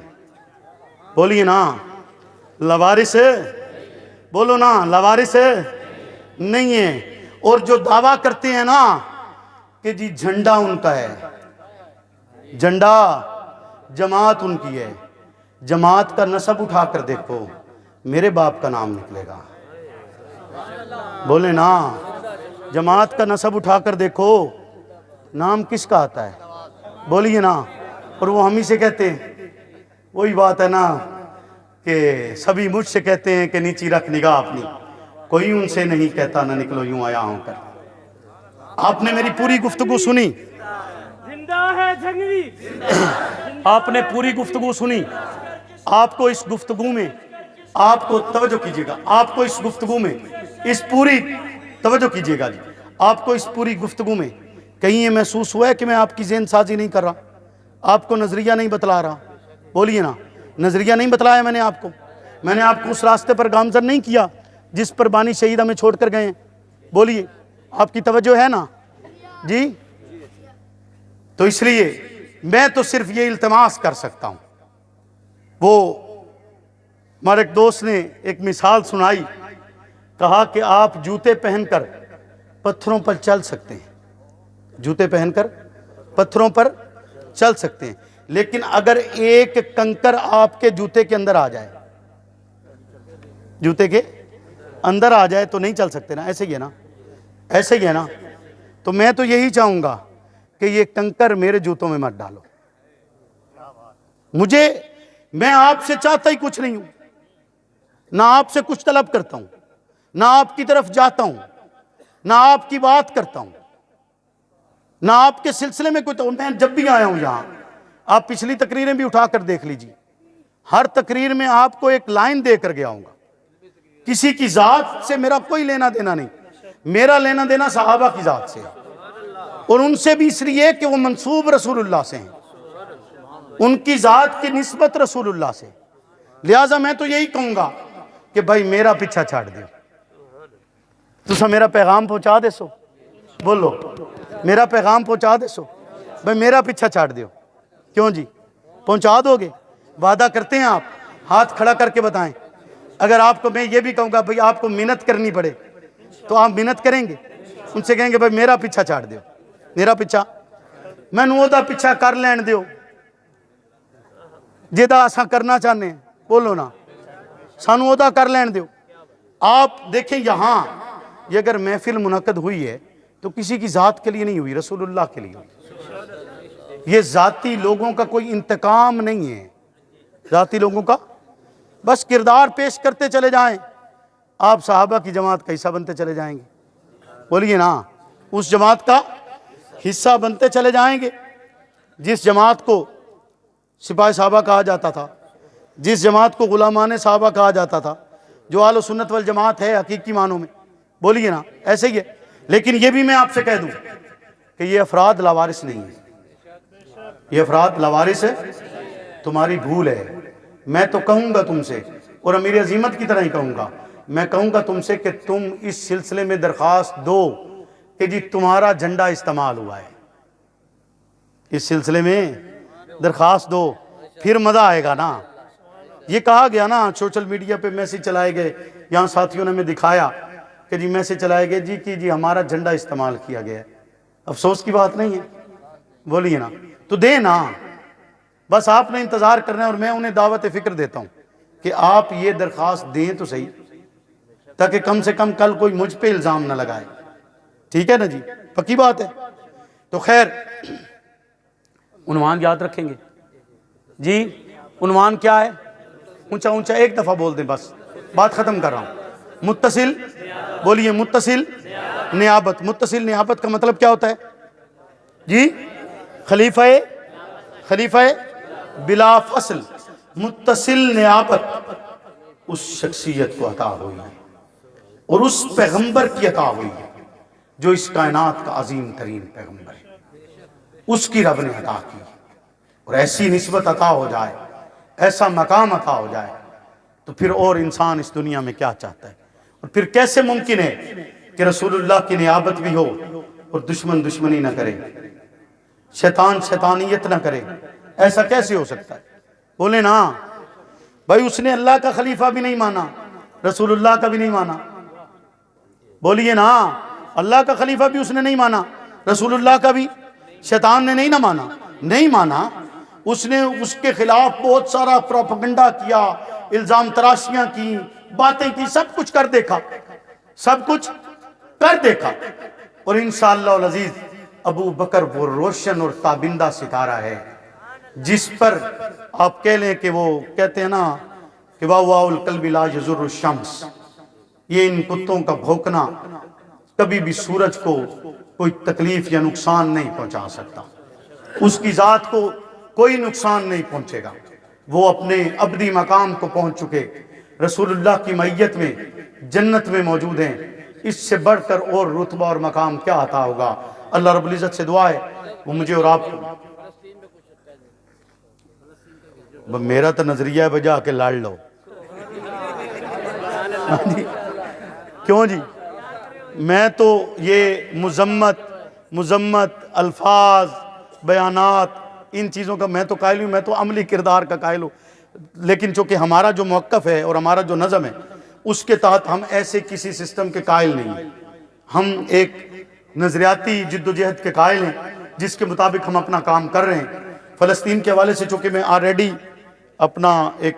بولیے نا لاوارث ہے، بولو نا لاوارث ہے نہیں ہے۔ اور جو دعویٰ کرتے ہیں نا کہ جی جھنڈا ان کا ہے، جھنڈا جماعت ان کی ہے، جماعت کا نسب اٹھا کر دیکھو میرے باپ کا نام نکلے گا۔ بولے نا جماعت کا نسب اٹھا کر دیکھو نام کس کا آتا ہے؟ بولیے نا۔ اور وہ ہم ہی سے کہتے ہیں، وہی بات ہے نا کہ سبھی مجھ سے کہتے ہیں کہ نیچی رکھ نگاہ اپنی، کوئی ان سے نہیں کہتا نہ نکلو یوں آیا ہوں کر۔ آپ نے میری پوری گفتگو سنی، زندہ ہے جھنگوی، آپ نے پوری گفتگو سنی۔ آپ کو اس گفتگو میں، آپ کو توجہ کیجئے گا، آپ کو اس گفتگو میں اس پوری توجہ کیجئے گا جی، آپ کو اس پوری گفتگو میں کہیں یہ محسوس ہوا ہے کہ میں آپ کی ذہن سازی نہیں کر رہا، آپ کو نظریہ نہیں بتلا رہا؟ بولیے نا، نظریہ نہیں بتلایا میں نے آپ کو، میں نے آپ کو اس راستے پر گامزن نہیں کیا جس پر بانی شہید ہمیں چھوڑ کر گئے ہیں۔ بولیے آپ کی توجہ ہے نا جی؟ تو اس لیے میں تو صرف یہ التماس کر سکتا ہوں، وہ ہمارے ایک دوست نے ایک مثال سنائی، کہا کہ آپ جوتے پہن کر پتھروں پر چل سکتے ہیں، جوتے پہن کر پتھروں پر چل سکتے ہیں، لیکن اگر ایک کنکر آپ کے جوتے کے اندر آ جائے، جوتے کے اندر آ جائے تو نہیں چل سکتے نا، ایسے ہی ہے نا، ایسے ہی ہے نا۔ تو میں تو یہی چاہوں گا کہ یہ کنکر میرے جوتوں میں مت ڈالو۔ میں آپ سے چاہتا ہی کچھ نہیں ہوں، نہ آپ سے کچھ طلب کرتا ہوں، نہ آپ کی طرف جاتا ہوں، نہ آپ کی بات کرتا ہوں، نہ آپ کے سلسلے میں کوئی۔ میں جب بھی آیا ہوں یہاں، آپ پچھلی تقریریں بھی اٹھا کر دیکھ لیجیے، ہر تقریر میں آپ کو ایک لائن دے کر گیا ہوں گا۔ کسی کی ذات سے میرا کوئی لینا دینا نہیں، میرا لینا دینا صحابہ کی ذات سے، اور ان سے بھی اس لیے کہ وہ منسوب رسول اللہ سے ہیں، ان کی ذات کی نسبت رسول اللہ سے۔ لہٰذا میں تو یہی کہوں گا کہ بھائی میرا پیچھا چھاڑ دیو، تسا میرا پیغام پہنچا دے سو، بولو میرا پیغام پہنچا دے سو، بھائی میرا پیچھا چھاڑ دیو۔ کیوں جی؟ پہنچا دو گے؟ وعدہ کرتے ہیں آپ؟ ہاتھ کھڑا کر کے بتائیں۔ اگر آپ کو میں یہ بھی کہوں گا بھائی آپ کو منت کرنی پڑے تو آپ منت کریں گے؟ ان سے کہیں گے بھائی میرا پیچھا چھاڑ دیو، میرا پیچھا، میں نو دا پیچھا کر لین دیو جیدہ آساں کرنا چاہنے ہیں، بولو نا، سانو دا کر لین دیو۔ آپ دیکھیں یہاں یہ اگر محفل منعقد ہوئی ہے تو کسی کی ذات کے لیے نہیں ہوئی، رسول اللہ کے لیے ہوئی۔ یہ ذاتی لوگوں کا کوئی انتقام نہیں ہے، ذاتی لوگوں کا بس کردار پیش کرتے چلے جائیں، آپ صحابہ کی جماعت کا حصہ بنتے چلے جائیں گے، بولیے نا، اس جماعت کا حصہ بنتے چلے جائیں گے جس جماعت کو سپاہ صحابہ کہا جاتا تھا، جس جماعت کو غلامان صحابہ کہا جاتا تھا، جو اہل سنت والجماعت ہے حقیقی معنوں میں، بولیے نا، ایسے ہی ہے۔ لیکن یہ بھی میں آپ سے کہہ دوں کہ یہ افراد لاوارث نہیں ہیں، یہ افراد لاوارث ہے، تمہاری بھول ہے۔ میں تو کہوں گا تم سے، اور امیر عظیمت کی طرح ہی کہوں گا، میں کہوں گا تم سے کہ تم اس سلسلے میں درخواست دو کہ جی تمہارا جھنڈا استعمال ہوا ہے، اس سلسلے میں درخواست دو، پھر مزہ آئے گا نا۔ یہ کہا گیا نا، سوشل میڈیا پہ میسیج چلائے گئے، یہاں ساتھیوں نے ہمیں دکھایا کہ جی میسیج چلائے گئے جی ہمارا جھنڈا استعمال کیا گیا ہے۔ افسوس کی بات نہیں ہے، بولیے نا، تو دے نا، بس آپ نے انتظار کرنا ہے، اور میں انہیں دعوت فکر دیتا ہوں کہ آپ یہ درخواست دیں تو صحیح، تاکہ کم سے کم کل کوئی مجھ پہ الزام نہ لگائے، ٹھیک ہے نا جی، پکی بات ہے۔ تو خیر، عنوان یاد رکھیں گے جی، عنوان کیا ہے؟ اونچا اونچا ایک دفعہ بول دیں، بس بات ختم کر رہا ہوں۔ متصل، بولیے، متصل نیابت۔ متصل نیابت کا مطلب کیا ہوتا ہے جی؟ خلیفہ بلا فصل متصل نیابت اس شخصیت کو عطا ہوئی ہے، اور اس پیغمبر کی عطا ہوئی ہے جو اس کائنات کا عظیم ترین پیغمبر ہے، اس کی رب نے عطا کی، اور ایسی نسبت عطا ہو جائے، ایسا مقام عطا ہو جائے، تو پھر اور انسان اس دنیا میں کیا چاہتا ہے؟ اور پھر کیسے ممکن ہے کہ رسول اللہ کی نیابت بھی ہو اور دشمن دشمنی نہ کرے، شیطان شیطانیت نہ کرے؟ ایسا کیسے ہو سکتا ہے؟ بولے نا بھائی، اس نے اللہ کا خلیفہ بھی نہیں مانا، رسول اللہ کا بھی نہیں مانا، بولیے نا، اللہ کا خلیفہ بھی اس نے نہیں مانا، رسول اللہ کا بھی، شیطان نے نہیں نہ مانا، نہیں مانا، اس نے اس کے خلاف بہت سارا پروپیگنڈا کیا، الزام تراشیاں کی، باتیں کی، سب کچھ کر دیکھا، سب کچھ کر دیکھا، اور انشاءاللہ العزیز ابو بکر وہ روشن اور تابندہ ستارہ ہے جس پر آپ کہہ لیں کہ وہ کہتے ہیں نا کہ واہ واہ القلب لا یضر الشمس، یہ ان کتوں کا بھونکنا کبھی بھی سورج کو کوئی تکلیف یا نقصان نہیں پہنچا سکتا، اس کی ذات کو کوئی نقصان نہیں پہنچے گا، وہ اپنے ابدی مقام کو پہنچ چکے، رسول اللہ کی معیت میں جنت میں موجود ہیں، اس سے بڑھ کر اور رتبہ اور مقام کیا عطا ہوگا؟ اللہ رب العزت سے دعا ہے وہ مجھے اور آپ کو، میرا تو نظریہ ہے بجا کے لڑ لو، کیوں جی؟ میں تو یہ مذمت الفاظ بیانات ان چیزوں کا میں تو قائل ہوں، میں تو عملی کردار کا قائل ہوں، لیکن چونکہ ہمارا جو موقف ہے اور ہمارا جو نظم ہے اس کے تحت ہم ایسے کسی سسٹم کے قائل نہیں ہیں، ہم ایک نظریاتی جد و جہد کے قائل ہیں جس کے مطابق ہم اپنا کام کر رہے ہیں۔ فلسطین کے حوالے سے چونکہ میں آلریڈی اپنا ایک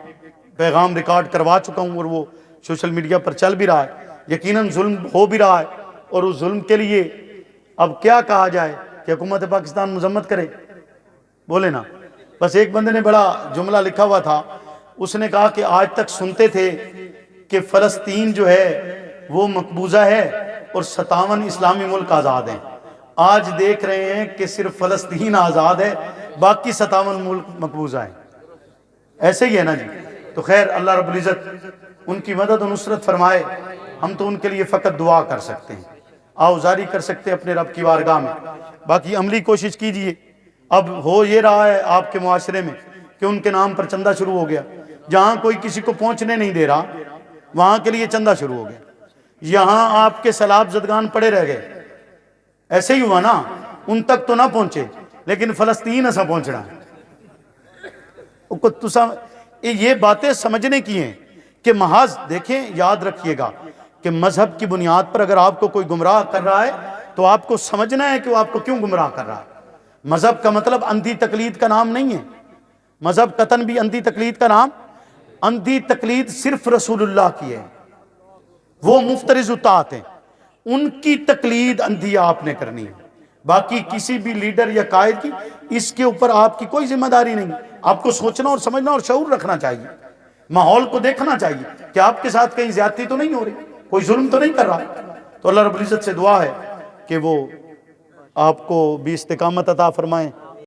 پیغام ریکارڈ کروا چکا ہوں اور وہ سوشل میڈیا پر چل بھی رہا ہے، یقیناً ظلم ہو بھی رہا ہے، اور اس ظلم کے لیے اب کیا کہا جائے کہ حکومت پاکستان مذمت کرے؟ بولے نا، بس ایک بندے نے بڑا جملہ لکھا ہوا تھا، اس نے کہا کہ آج تک سنتے تھے کہ فلسطین جو ہے وہ مقبوضہ ہے اور 57 اسلامی ملک آزاد ہیں، آج دیکھ رہے ہیں کہ صرف فلسطین آزاد ہے، باقی 57 ملک مقبوضہ ہیں۔ ایسے ہی ہے نا جی؟ تو خیر، اللہ رب العزت ان کی مدد و نصرت فرمائے، ہم تو ان کے لیے فقط دعا کر سکتے ہیں، آؤزاری کر سکتے ہیں اپنے رب کی بارگاہ میں، باقی عملی کوشش کیجئے۔ اب ہو یہ رہا ہے آپ کے معاشرے میں کہ ان کے نام پر چندہ شروع ہو گیا، جہاں کوئی کسی کو پہنچنے نہیں دے رہا وہاں کے لیے چندہ شروع ہو گیا، یہاں آپ کے سیلاب زدگان پڑے رہ گئے، ایسے ہی ہوا نا، ان تک تو نہ پہنچے لیکن فلسطین ایسا پہنچنا ہے۔ یہ باتیں سمجھنے کی ہیں کہ محض دیکھیں، یاد رکھیے گا کہ مذہب کی بنیاد پر اگر آپ کو کوئی گمراہ کر رہا ہے تو آپ کو سمجھنا ہے کہ وہ آپ کو کیوں گمراہ کر رہا ہے۔ مذہب کا مطلب اندھی تقلید کا نام نہیں ہے، مذہب قطعاً بھی اندھی تقلید کا نام، اندھی تقلید صرف رسول اللہ کی ہے، وہ مفترض اطاعت ہیں، ان کی تقلید اندھی آپ نے کرنی ہے. باقی کسی بھی لیڈر یا قائد کی اس کے اوپر آپ کی کوئی ذمہ داری نہیں. آپ کو سوچنا اور سمجھنا اور شعور رکھنا چاہیے, ماحول کو دیکھنا چاہیے کہ آپ کے ساتھ کہیں زیادتی تو نہیں ہو رہی, کوئی ظلم تو نہیں کر رہا. تو اللہ رب العزت سے دعا ہے کہ وہ آپ کو بھی استقامت عطا فرمائیں